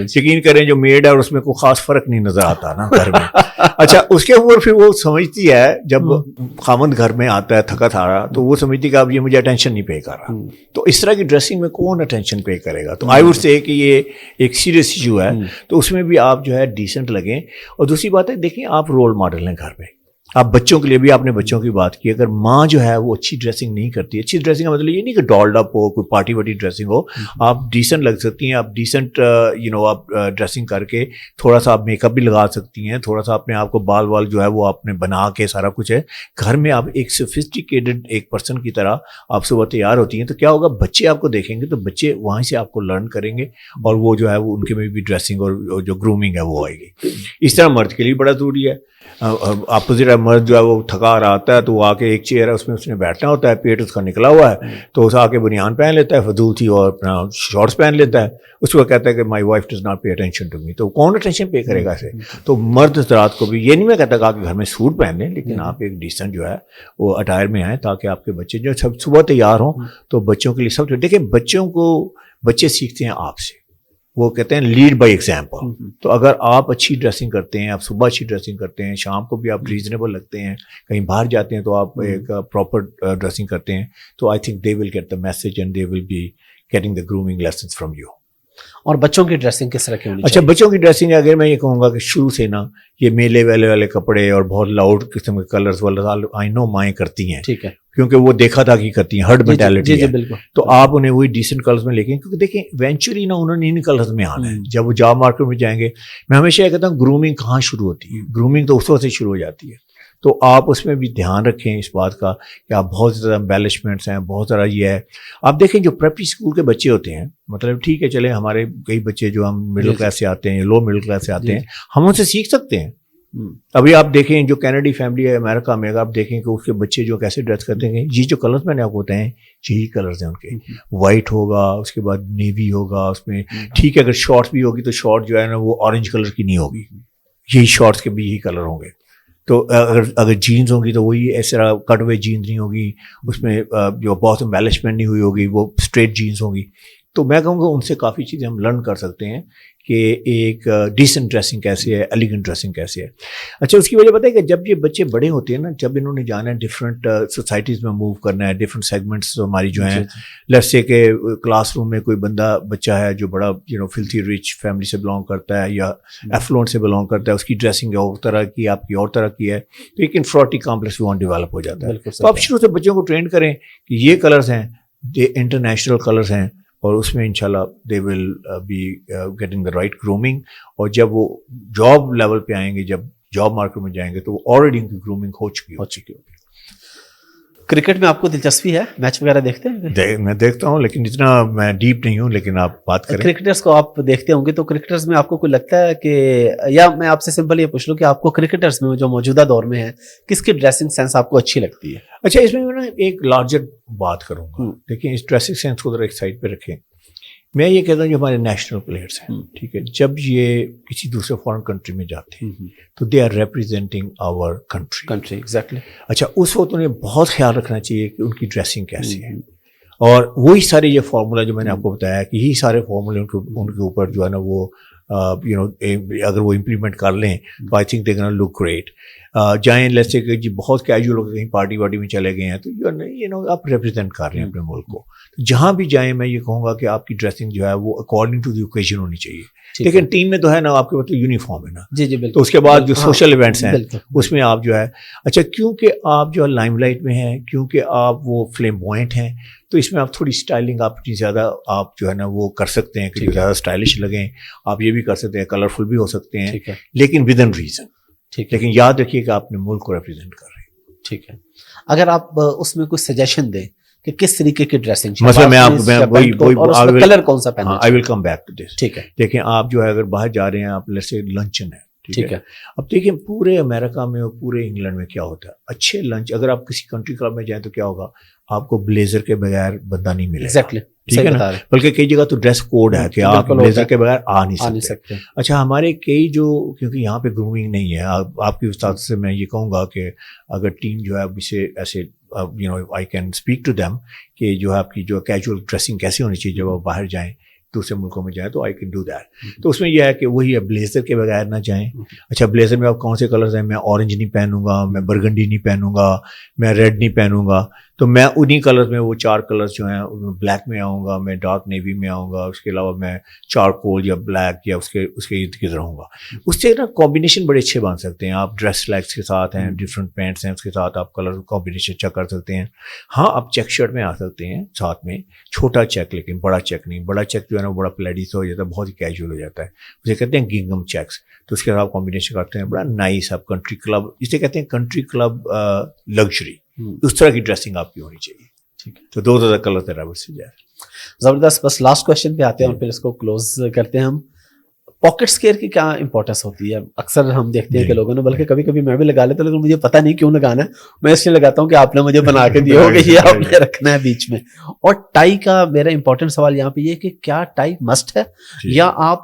یقین کریں جو میڈ ہے اور اس میں کوئی خاص فرق نہیں نظر آتا نا گھر میں. اچھا اس کے اوپر پھر وہ سمجھتی ہے جب خامند گھر میں آتا ہے تھکا تھارا, تو وہ سمجھتی کہ اب یہ مجھے اٹینشن نہیں پے کر رہا, تو اس طرح کی ڈریسنگ میں کون اٹینشن پے کرے گا. تو آئی وڈ سے کہ یہ ایک سیریس ایشو ہے, تو اس میں بھی آپ جو ہے ڈیسنٹ لگیں. اور دوسری بات ہے دیکھیں آپ رول ماڈل ہیں گھر میں, آپ بچوں کے لیے بھی, آپ نے بچوں کی بات کی, اگر ماں جو ہے وہ اچھی ڈریسنگ نہیں کرتی, اچھی ڈریسنگ کا مطلب یہ نہیں کہ ڈالڈ اپ ہو, کوئی پارٹی واٹی ڈریسنگ ہو, آپ ڈیسنٹ لگ سکتی ہیں, آپ ڈیسنٹ آپ ڈریسنگ کر کے تھوڑا سا آپ میک اپ بھی لگا سکتی ہیں, تھوڑا سا اپنے آپ کو بال وال جو ہے وہ آپ نے بنا کے سارا کچھ ہے گھر میں, آپ ایک سوفسٹیکیٹڈ ایک پرسن کی طرح آپ صبح تیار ہوتی ہیں. تو کیا ہوگا, بچے آپ کو دیکھیں گے تو بچے وہاں سے آپ کو لرن کریں گے, اور وہ جو ہے وہ ان کے میں بھی ڈریسنگ اور جو گرومنگ ہے وہ آئے گی. اس طرح مرد کے لیے بڑا ضروری ہے. اپوزٹ مرد جو ہے وہ تھکا رہا آتا ہے تو وہ آ کے ایک چیئر ہے اس میں اس نے بیٹھنا ہوتا ہے, پیٹ اس کا نکلا ہوا ہے, تو اس آ کے بنیان پہن لیتا ہے فضول تھی اور اپنا شارٹس پہن لیتا ہے. اس کو کہتا ہے کہ my wife does not pay attention to me. تو کون اٹینشن پے کرے گا اسے. تو مرد حضرات کو بھی یہ نہیں میں کہتا کہ آپ کے گھر میں سوٹ پہن لیں, لیکن آپ ایک ڈیسنٹ جو ہے وہ اٹائر میں آئیں تاکہ آپ کے بچے جو سب صبح تیار ہوں. تو بچوں کے لیے سب دیکھیں, بچے سیکھتے ہیں آپ سے, وہ کہتے ہیں لیڈ بائی ایگزامپل. تو اگر آپ اچھی ڈریسنگ کرتے ہیں, آپ صبح اچھی ڈریسنگ کرتے ہیں, شام کو بھی آپ ریزنیبل لگتے ہیں, کہیں باہر جاتے ہیں تو آپ ایک پراپر ڈریسنگ کرتے ہیں, تو I think they will get the message and they will be getting the grooming lessons from you. اور بچوں کی ڈریسنگ کس طرح کی ہونی چاہیے؟ اچھا بچوں کی ڈریسنگ اگر میں یہ کہوں گا کہ شروع سے نا یہ میلے ویلے والے کپڑے اور بہت لاؤڈ قسم کے کلرز والا آئی نو مائیں کرتی ہیں, ٹھیک ہے, کیونکہ وہ دیکھا تھا کہ کرتی ہیں, ہرڈ مینٹیلٹی ہے. تو آپ انہیں وہی ڈیسنٹ کلرز میں لے کے, کیونکہ دیکھیں ایونچولی نا انہوں نے ان کلرز میں آنا ہے. جب وہ جاب مارکیٹ میں جائیں گے, میں ہمیشہ یہ کہتا ہوں گرومنگ کہاں شروع ہوتی ہے, گرومنگ تو اس وقت سے شروع ہو جاتی ہے. تو آپ اس میں بھی دھیان رکھیں اس بات کا کہ آپ بہت زیادہ امبیلشمنٹس ہیں, بہت زیادہ یہ ہے. آپ دیکھیں جو پریپری اسکول کے بچے ہوتے ہیں, مطلب ٹھیک ہے چلے ہمارے کئی بچے جو ہم مڈل کلاس سے آتے ہیں, لو مڈل کلاس سے آتے ہیں, ہم ان سے سیکھ سکتے ہیں. ابھی آپ دیکھیں جو کینیڈی فیملی ہے امریکہ میں, اگر آپ دیکھیں کہ اس کے بچے جو کیسے ڈریس کرتے ہیں, یہ جو کلرز میں نے آپ کو بتائیں یہی کلرز ہیں ان کے. وائٹ ہوگا, اس کے بعد نیوی ہوگا, اس میں ٹھیک ہے اگر شارٹس بھی ہوگی تو شارٹ جو ہے نا وہ اورنج کلر کی نہیں ہوگی, یہی شارٹس کے بھی یہی کلر ہوں گے. تو اگر جینز ہوں گی تو وہی اس طرح کٹ ہوئے جینز نہیں ہوگی, اس میں جو بہت امبیلشمنٹ نہیں ہوئی ہوگی, وہ اسٹریٹ جینز ہوں گی. تو میں کہوں گا ان سے کافی چیزیں ہم لرن کر سکتے ہیں کہ ایک ڈیسنٹ ڈریسنگ کیسے ہے, ایلیگنٹ ڈریسنگ کیسے ہے. اچھا اس کی وجہ پتہ ہے کہ جب یہ بچے بڑے ہوتے ہیں نا, جب انہوں نے جانا ہے ڈفرینٹ سوسائٹیز میں موو کرنا ہے, ڈفرینٹ سیگمنٹس ہماری جو ہیں, لیٹس سے کہ کلاس روم میں کوئی بچہ ہے جو بڑا فلتھی رچ فیملی سے بلانگ کرتا ہے یا ایفلوئنٹ سے بلانگ کرتا ہے, اس کی ڈریسنگ اور طرح کی, آپ کی اور طرح کی ہے, تو ایک انفیریٹی کامپلیکس وہاں ڈیولپ ہو جاتا ہے. تو آپ شروع سے بچوں کو ٹرین کریں کہ یہ کلرز ہیں, یہ انٹرنیشنل کلرز ہیں, اور اس میں انشاءاللہ they will be getting the right grooming. اور جب وہ جاب لیول پہ آئیں گے, جب جاب مارکیٹ میں جائیں گے, تو وہ آلریڈی ان کی گرومنگ ہو چکی ہوگی. کرکٹ میں آپ کو دلچسپی ہے, میچ وغیرہ دیکھتے ہیں؟ میں دیکھتا ہوں, لیکن اتنا میں ڈیپ نہیں ہوں, لیکن آپ بات کریں. کرکٹرز کو آپ دیکھتے ہوں گے, تو کرکٹرز میں آپ کو کوئی لگتا ہے کہ, یا میں آپ سے سمپل یہ پوچھ لوں کہ آپ کو کرکٹرز میں جو موجودہ دور میں ہیں کس کی ڈریسنگ سینس آپ کو اچھی لگتی ہے؟ اچھا اس میں نا ایک لارجر بات کروں گا. دیکھیں اس ڈریسنگ سینس کو ذرا ایک سائڈ پہ رکھیں. میں یہ کہتا ہوں جو ہمارے نیشنل پلیئرس ہیں, ٹھیک ہے, جب یہ کسی دوسرے فارن کنٹری میں جاتے ہیں تو they are representing our country. Exactly. اچھا اس وقت انہیں بہت خیال رکھنا چاہیے کہ ان کی ڈریسنگ کیسی ہے, اور وہی سارے یہ فارمولا جو میں نے آپ کو بتایا کہ یہی سارے فارمولے ان کے اوپر جو ہے نا وہ اگر وہ امپلیمنٹ کر لیں تو آئی تھنک دے گنا لک گریٹ. جائیں لیٹس سے کہ جی بہت کیجول ہو کے کہیں پارٹی وارٹی میں چلے گئے ہیں, تو آپ ریپرزینٹ کر رہے ہیں اپنے ملک کو. جہاں بھی جائیں میں یہ کہوں گا کہ آپ کی ڈریسنگ جو ہے وہ اکارڈنگ ٹو دی اوکیزن ہونی چاہیے. لیکن ٹیم میں تو ہے نا آپ کے پاس یونیفارم ہے نا, جی جی بالکل. تو اس کے بعد جو سوشل ایونٹس ہیں اس میں آپ جو ہے, اچھا کیونکہ آپ جو ہے لائم لائٹ میں ہیں, کیونکہ آپ وہ فلیم بوائنٹ ہیں, تو اس میں آپ تھوڑی اسٹائلنگ آپ اتنی زیادہ آپ جو ہے نا وہ کر سکتے ہیں کہ زیادہ اسٹائلش لگیں. آپ یہ بھی کر سکتے ہیں, کلرفل بھی ہو سکتے ہیں, لیکن ود ان ریزن. لیکن یاد رکھیے کہ آپ نے ملک کو ریپرزینٹ کر رہے ہیں. ٹھیک ہے. اگر آپ اس میں کوئی سجیشن دیں کہ کس طریقے کی ڈریسنگ, مثلا میں آپ کلر کون سا پہننا, آئی ول کم بیک ٹو دس. ٹھیک ہے. دیکھیں آپ جو ہے اگر باہر جا رہے ہیں, آپ لیٹس سے لنچن ہے, ٹھیک ہے. اب دیکھیں پورے امریکہ میں اور پورے انگلینڈ میں کیا ہوتا ہے, اچھے لنچ اگر آپ کسی کنٹری کلب میں جائیں تو کیا ہوگا, آپ کو بلیزر کے بغیر بندہ نہیں ملے. ایگزیکٹلی. ٹھیک ہے نا, بلکہ کئی جگہ تو ڈریس کوڈ ہے کہ آپ بلیزر کے بغیر آ نہیں سکتے. اچھا ہمارے کئی جو, کیونکہ یہاں پہ گرومنگ نہیں ہے, آپ کی استاد سے میں یہ کہوں گا کہ اگر ٹیم جو ہے اسے ایسے I can speak to them کہ جو ہے آپ کی جو کیجول ڈریسنگ کیسی ہونی چاہیے جب آپ باہر جائیں, دوسرے ملکوں میں جائیں, تو آئی کین ڈو دیٹ. تو اس میں یہ ہے کہ وہی ہے, بلیزر کے بغیر نہ جائیں. اچھا بلیزر میں آپ کون سے کلرز ہیں, میں اورنج نہیں پہنوں گا, میں برگنڈی نہیں پہنوں گا, میں ریڈ نہیں پہنوں گا, تو میں انہی کلرز میں, وہ 4 کلرز جو ہیں بلیک میں آؤں گا, میں ڈارک نیوی میں آؤں گا, اس کے علاوہ میں چارکول یا بلیک یا اس کے ارد گرد رہوں گا. اس سے نا کمبینیشن بڑے اچھے بن سکتے ہیں. آپ ڈریس لیگس کے ساتھ ہیں, ڈفرینٹ پینٹس ہیں, اس کے ساتھ آپ کلر کمبینیشن اچھا کر سکتے ہیں. ہاں آپ چیک شرٹ میں آ سکتے ہیں ساتھ میں, چھوٹا چیک, لیکن بڑا چیک نہیں. بڑا چیک جو ہے نا بڑا پلیڈیس ہو جاتا ہے, بہت ہی کیجول ہو جاتا ہے, اسے کہتے ہیں گنگم چیکس. تو اس کے ساتھ کمبینیشن کرتے ہیں, بڑا نائس. آپ کنٹری کلب اسے کہتے ہیں, کنٹری کلب لگژری, اس طرح کی ڈریسنگ آپ کی ہونی چاہیے. تو دو کلر سے جائے. زبردست. بس لاسٹ کوشچن پہ آتے ہیں اور پھر اس کو کلوز کرتے ہیں ہم. پاکٹ اسکیئر کی کیا امپورٹنس ہوتی ہے؟ اکثر ہم دیکھتے ہیں کہ لوگوں نے, بلکہ کبھی کبھی میں بھی لگا لیتا ہوں, لیکن مجھے پتہ نہیں کیوں لگانا ہے. میں اس لیے لگاتا ہوں کہ آپ نے مجھے بنا کے دیا ہوگا, یہ آپ نے رکھنا ہے بیچ میں. اور ٹائی کا میرا امپورٹنٹ سوال یہاں پہ یہ کہ کیا ٹائی مسٹ ہے, یا آپ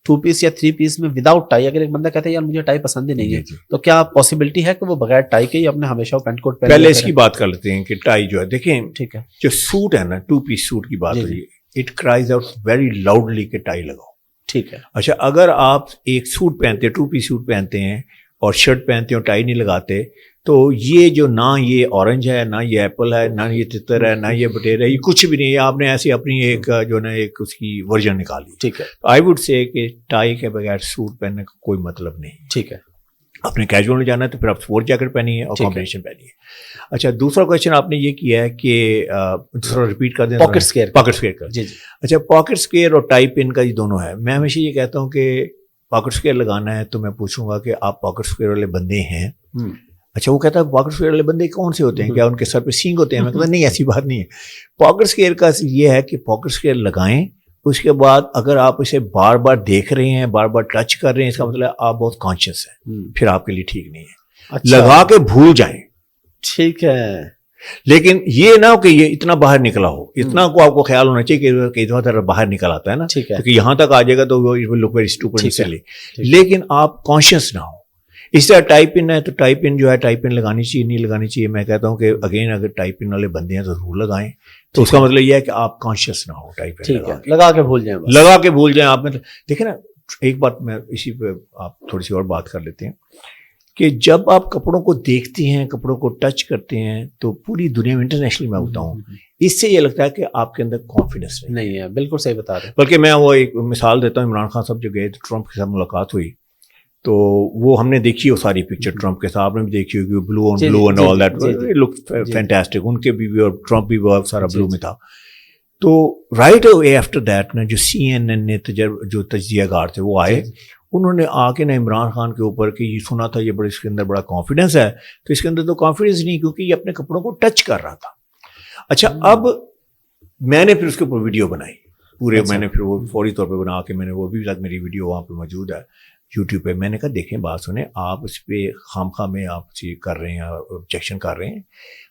2 پیس یا 3 پیس میں وداؤٹ ٹائی, اگر ایک بندہ کہتا ہے یار مجھے ٹائی پسند ہی نہیں ہے, تو کیا پاسبلٹی ہے کہ وہ بغیر ٹائی کے ہی اپنے ہمیشہ پینٹ کوٹ پہنے؟ پہلے اس کی بات کر لیتے ہیں کہ ٹائی جو ہے, دیکھیں ٹھیک ہے, جو سوٹ ہے نا, 2 پیس سوٹ کی بات ہو رہی ہے, it cries out very loudly کہ ٹائی لگاؤ. ٹھیک ہے. اچھا اگر آپ ایک سوٹ پہنتے, 2 پیس سوٹ پہنتے ہیں اور شرٹ پہنتے ہیں اور ٹائی نہیں لگاتے, تو یہ جو نہ یہ اورنج ہے, نہ یہ ایپل ہے, نہ یہ تتر ہے, نہ یہ بٹیر ہے, یہ کچھ بھی نہیں ہے. آپ نے ایسی اپنی ایک جو ہے نا ایک اس کی ورژن نکالی. ٹھیک ہے. آئی وڈ سے کہ ٹائی کے بغیر سوٹ پہننے کا کوئی مطلب نہیں. ٹھیک ہے. آپ نے کیجول میں جانا ہے تو پھر آپ سپورٹ جیکٹ پہنیے اور کمبینیشن پہنیے. اچھا دوسرا کویشچن آپ نے یہ کیا ہے کہ دوسرا ریپیٹ کر دیں, پاکٹ اسکیئر. پاکٹ اسکیئر کا. جی جی. اچھا پاکٹ اسکیئر اور ٹائی پن کا یہ دونوں ہے. میں ہمیشہ یہ کہتا ہوں کہ پاکٹ اسکیئر لگانا ہے تو میں پوچھوں گا کہ آپ پاکٹ اسکیئر والے بندے ہیں؟ اچھا وہ کہتا ہے پاکٹ اسکیئر والے بندے کون سے ہوتے ہیں, کیا ان کے سر پہ سینگ ہوتے ہیں؟ میں کہتا نہیں, ایسی بات نہیں ہے. پاکٹ اسکیئر کا یہ ہے کہ پاکٹ اسکیئر لگائیں, اس کے بعد اگر آپ اسے بار بار دیکھ رہے ہیں, بار بار ٹچ کر رہے ہیں, اس کا مطلب آپ بہت کانشیس ہیں, پھر آپ کے لیے ٹھیک نہیں ہے. لگا کے بھول جائیں. ٹھیک ہے. لیکن یہ نہ ہو کہ یہ اتنا باہر نکلا ہو, اتنا کو آپ کو خیال ہونا چاہیے کہ اتنا باہر نکل آتا ہے نا, کیونکہ یہاں تک آ جائے گا تو وہ لک ویری اسٹوپڈ. لیکن آپ کانشیس نہ ہو. اس طرح ٹائپ ان ہے تو ٹائپ ان جو ہے ٹائپ ان لگانی چاہیے نہیں لگانی چاہیے. میں کہتا ہوں کہ اگین اگر ٹائپ ان والے بندے ہیں تو ضرور لگائیں. تو اس کا مطلب یہ ہے کہ آپ کانشیس نہ ہو ٹائپ ان ٹھیک ہے, لگا کے بھول جائیں, لگا کے بھول جائیں آپ. مطلب دیکھیں نا, ایک بات میں اسی پہ آپ تھوڑی سی اور بات کر لیتے ہیں کہ جب آپ کپڑوں کو دیکھتی ہیں, کپڑوں کو ٹچ کرتے ہیں, تو پوری دنیا میں انٹرنیشنلی میں ہوتا ہوں, اس سے یہ لگتا ہے کہ آپ کے اندر کانفیڈنس نہیں ہے. بالکل صحیح بتا رہے ہیں. بلکہ میں وہ ایک مثال دیتا ہوں, عمران خان صاحب جو گئے تو ٹرمپ کے ساتھ ملاقات ہوئی, تو وہ ہم نے دیکھی وہ ساری پکچر ٹرمپ کے ساتھ, آپ نے بھی دیکھی ہوگی, blue and all that look fantastic, ان کے بھی اور ٹرمپ بھی بہت سارا بلو میں تھا. تو رائٹ اوے آفٹر دیٹ نا جو CNN نے جو تجزیہ کار تھے وہ آئے, انہوں نے آ کے نا عمران خان کے اوپر کہ یہ سنا تھا یہ بڑے اس کے اندر بڑا کانفیڈنس ہے, تو اس کے اندر تو کانفیڈنس نہیں, کیونکہ یہ اپنے کپڑوں کو ٹچ کر رہا تھا. اچھا, اب میں نے پھر اس کے اوپر ویڈیو بنائی پورے, میں نے پھر وہ فوری طور پہ بنا کے میں نے وہ بھی میری ویڈیو وہاں پہ موجود ہے یوٹیوب پہ. میں نے کہا دیکھیں بات سنیں, آپ اس پہ خامخواہ میں آپ کر رہے ہیں, آبجیکشن کر رہے ہیں.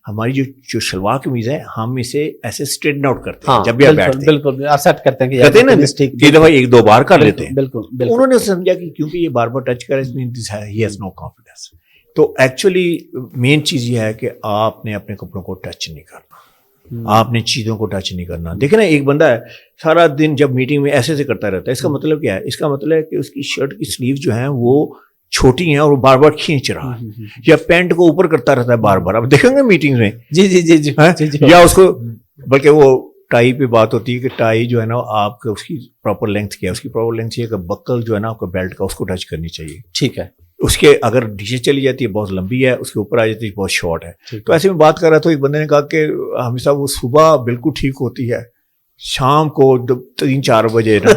ہماری جو شلوار قمیض ہے ہم اسے ایسے اسٹریٹن آؤٹ کرتے ہیں جب بھی آپ بیٹھتے ہیں, بالکل سیٹ کرتے ہیں کہتے ہیں نا یہ دفعہ ایک دو بار کر لیتے ہیں. بالکل انہوں نے سمجھا کہ کیونکہ یہ بار بار ٹچ کرے ہی ہیز نو کانفیڈنس. تو ایکچولی مین چیز یہ ہے کہ آپ نے اپنے کپڑوں کو ٹچ نہیں کرنا, آپ نے چیزوں کو ٹچ نہیں کرنا. دیکھیں نا, ایک بندہ ہے سارا دن جب میٹنگ میں ایسے کرتا رہتا ہے, اس کا مطلب کیا ہے؟ اس کا مطلب ہے کہ اس کی شرٹ کی سلیو جو ہیں وہ چھوٹی ہیں اور وہ بار بار کھینچ رہا ہے, یا پینٹ کو اوپر کرتا رہتا ہے بار بار. اب دیکھیں گے میٹنگ میں یا اس کو, بلکہ وہ ٹائی پہ بات ہوتی ہے کہ ٹائی جو ہے نا آپ کا اس کی پراپر لینتھ کیا ہے, اس کی پراپر لینتھ یہ ہے کہ بکل جو ہے نا آپ کا بیلٹ کا اس کو ٹچ کرنی چاہیے. ٹھیک ہے, اس کے اگر نیچے چلی جاتی ہے بہت لمبی ہے, اس کے اوپر آ جاتی ہے بہت شارٹ ہے. تو ایسے میں بات کر رہا تھا, ایک بندے نے کہا کہ ہمیشہ وہ صبح بالکل ٹھیک ہوتی ہے, شام کو 3-4 بجے نا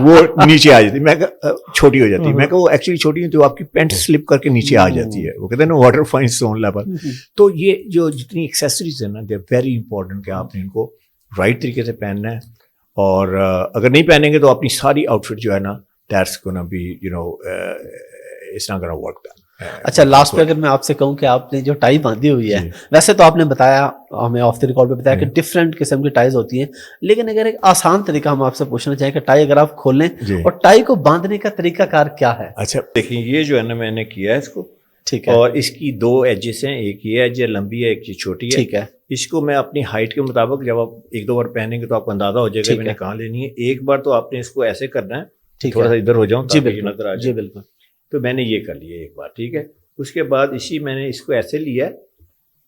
وہ نیچے آ جاتی ہے. میں کہا چھوٹی ہو جاتی ہے. میں کہا وہ ایکچولی چھوٹی ہے تو آپ کی پینٹ سلپ کر کے نیچے آ جاتی ہے. وہ کہتے ہیں نا واٹر فائن اسٹون لیول. تو یہ جو جتنی ایکسیسریز ہیں نا دے آر ویری امپورٹنٹ کہ آپ نے ان کو رائٹ طریقے سے پہننا ہے, اور اگر نہیں پہنیں گے تو اپنی ساری آؤٹ فٹ جو ہے نا that's gonna be you know it's not gonna work. اچھا, لاسٹ پہ اگر میں آپ سے کہوں کہ آپ نے جو ٹائی باندھی ہوئی ہے, ویسے تو آپ نے بتایا, ہمیں آف دی ریکارڈ پہ بتایا کہ ڈفرینٹ قسم کی ٹائیز ہوتی ہیں, لیکن اگر ایک آسان طریقہ ہم آپ سے پوچھنا چاہیں کہ ٹائی اگر آپ کھول لیں اور ٹائی کو باندھنے کا طریقہ کار کیا ہے؟ اچھا دیکھیں, یہ جو ہے نا میں نے کیا ہے اس کو, ٹھیک ہے, اور اس کی 2 ایجز ہیں, ایک یہ ایج ہے لمبی ہے, ایک یہ چھوٹی ہے. ٹھیک ہے, اس کو میں اپنی ہائٹ کے مطابق جب آپ 1-2 بار پہنیں گے تو آپ کو اندازہ ہو جائے گا میں نے کہاں لینی ہے. ایک بار تو آپ نے اس کو ایسے کرنا ہے, تھوڑا سا ادھر ہو جاؤں تاکہ نظر آ جائے. جی بالکل. تو میں نے یہ کر لیا ایک بار, ٹھیک ہے. اس کے بعد اسی میں نے اس کو ایسے لیا,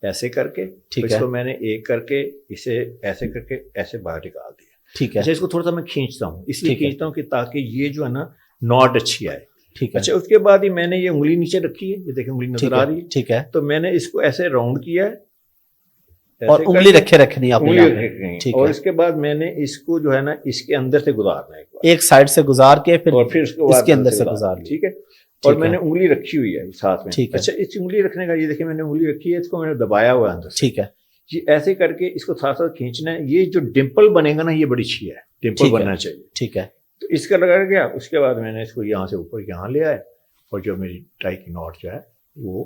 ایسے کر کے, اس کو میں نے ایک کر کے اسے ایسے کر کے ایسے باہر نکال دیا. ٹھیک ہے, اچھا, اس کو تھوڑا سا میں کھینچتا ہوں, اس لیے کھینچتا ہوں کہ تاکہ یہ جو ہے نا ناٹ اچھی آئے. ٹھیک ہے. اچھا, اس کے بعد ہی میں نے یہ انگلی نیچے رکھی ہے, یہ دیکھیں انگلی نظر آ رہی ہے. ٹھیک ہے, تو میں نے اس کو ایسے راؤنڈ کیا ہے اور انگلی رکھنی آپ نے, اور اس کے بعد میں نے اس کو جو ہے نا اس کے اندر سے گزارنا ہے, ایک سائڈ سے گزار کے پھر اس کے اندر سے گزار. ٹھیک ہے, اور میں نے انگلی رکھی ہوئی ہے ساتھ میں. ٹھیک ہے. اچھا, اس انگلی رکھنے کا یہ دیکھیں میں نے انگلی رکھی ہے, اس کو میں نے دبایا ہوا ہے اندر. ٹھیک ہے, یہ ایسے کر کے اس کو تھوڑا سا کھینچنا ہے. یہ جو ڈمپل بنے گا نا یہ بڑی اچھی ہے, ڈمپل بننا چاہیے. ٹھیک ہے, تو اس کا لگا گیا. اس کے بعد میں نے اس کو یہاں سے اوپر یہاں لے آئے, اور جو میری ٹائی کی ناٹ جو ہے وہ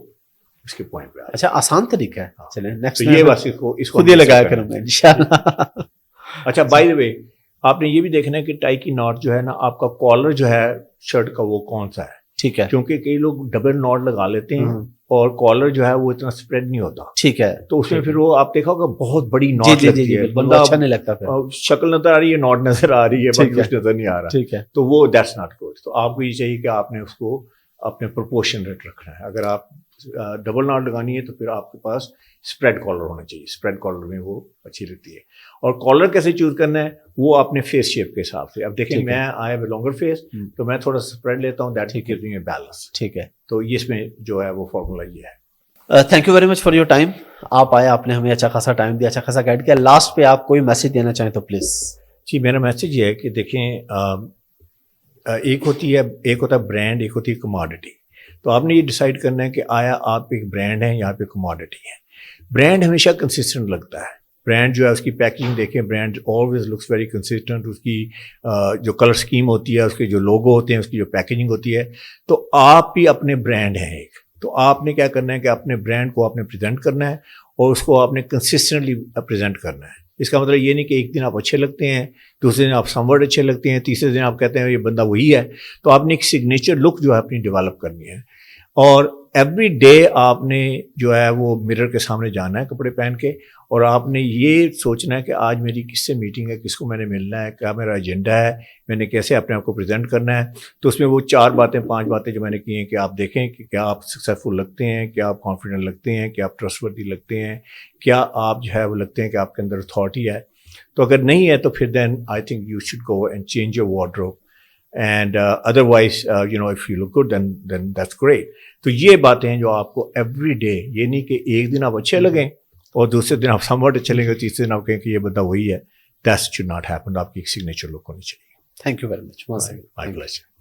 اس کے پوائنٹ پہ آ. اچھا, آسان طریقہ ہے. چلیں نیکسٹ یہ بس اس کو خود ہی لگایا کروں گا انشاءاللہ. اچھا, بائی دا وے آپ نے یہ بھی دیکھنا ہے کہ ٹائی کی ناٹ جو ہے نا آپ کا کالر جو ہے شرٹ کا وہ کون سا ہے. ٹھیک ہے, کیونکہ کئی لوگ ڈبل ناٹ لگا لیتے ہیں اور کالر جو ہے وہ اتنا اسپریڈ نہیں ہوتا. ٹھیک ہے, تو اس میں پھر وہ آپ دیکھا ہوگا بہت بڑی ناٹ لگتی ہے, بندہ اچھا نہیں لگتا, شکل نظر آ رہی ہے, ناٹ نظر آ رہی ہے, باقی کچھ نظر نہیں آ رہا. ٹھیک ہے, تو وہ دیٹس ناٹ گڈ. تو آپ کو یہ چاہیے کہ آپ نے اس کو اپنے پرپورشن ریٹ رکھنا ہے. اگر آپ ڈبل ناٹ لگانی ہے تو پھر آپ کے پاس اسپریڈ کالر ہونا چاہیے. اسپریڈ کالر میں وہ اچھی لگتی ہے. اور کالر کیسے چوز کرنا ہے وہ اپنے فیس شیپ کے حساب سے. اب دیکھیں میں I have a longer face, تو میں تھوڑا سا اسپریڈ لیتا ہوں, that gives me a balance. ٹھیک ہے, تو یہ اس میں جو ہے وہ فارمولا یہ ہے. Thank you very much for your time. آپ آئے, آپ نے ہمیں اچھا خاصا ٹائم دیا, اچھا خاصا گائڈ کیا. لاسٹ پہ آپ کوئی میسج دینا چاہیں تو پلیز. جی, میرا میسج یہ ہے کہ دیکھیں, ایک ہوتا ہے برانڈ, ایک ہوتی ہے کموڈٹی. تو آپ نے یہ ڈیسائیڈ کرنا ہے کہ آیا آپ ایک برانڈ ہیں یا آپ ایک کموڈٹی ہیں. برانڈ ہمیشہ کنسسٹنٹ لگتا ہے. برانڈ جو ہے اس کی پیکنگ دیکھیں, brand always looks very consistent. اس کی جو کلر اسکیم ہوتی ہے, اس کے جو لوگو ہوتے ہیں, اس کی جو پیکیجنگ ہوتی ہے. تو آپ بھی اپنے برانڈ ہیں ایک. تو آپ نے کیا کرنا ہے کہ اپنے برانڈ کو آپ نے پریزنٹ کرنا ہے, اور اس کو آپ نے کنسسٹنٹلی پریزنٹ کرنا ہے. اس کا مطلب یہ نہیں کہ ایک دن آپ اچھے لگتے ہیں, دوسرے دن آپ سم ورڈ اچھے لگتے ہیں, تیسرے دن آپ کہتے ہیں یہ بندہ وہی ہے. تو آپ نے ایک سگنیچر لک جو ہے اپنی ڈیولپ کرنی ہے. اور ایوری ڈے آپ نے جو ہے وہ مرر کے سامنے جانا ہے کپڑے پہن کے, اور آپ نے یہ سوچنا ہے کہ آج میری کس سے میٹنگ ہے, کس کو میں نے ملنا ہے, کیا میرا ایجنڈا ہے, میں نے کیسے اپنے آپ کو پریزنٹ کرنا ہے. تو اس میں وہ 4 باتیں 5 باتیں جو میں نے کی ہیں کہ آپ دیکھیں کہ کیا آپ سکسیزفل لگتے ہیں, کیا آپ کانفیڈنٹ لگتے ہیں, کیا آپ ٹرسٹ وردی لگتے ہیں, کیا آپ جو ہے وہ لگتے ہیں کہ آپ کے اندر اتھارٹی ہے. تو اگر نہیں ہے تو پھر then I think you should go and change your wardrobe, and otherwise if you look good then that's great. تو یہ باتیں ہیں جو آپ کو ایوری ڈے, یہ نہیں کہ ایک دن آپ اچھے لگیں اور دوسرے دن آپ سموٹ اچھے لگیں اور تیسرے دن آپ کہیں کہ یہ بندہ وہی ہے. That should not happen. آپ کی ایک سگنیچر لک ہونی چاہیے. Thank you very much. My pleasure.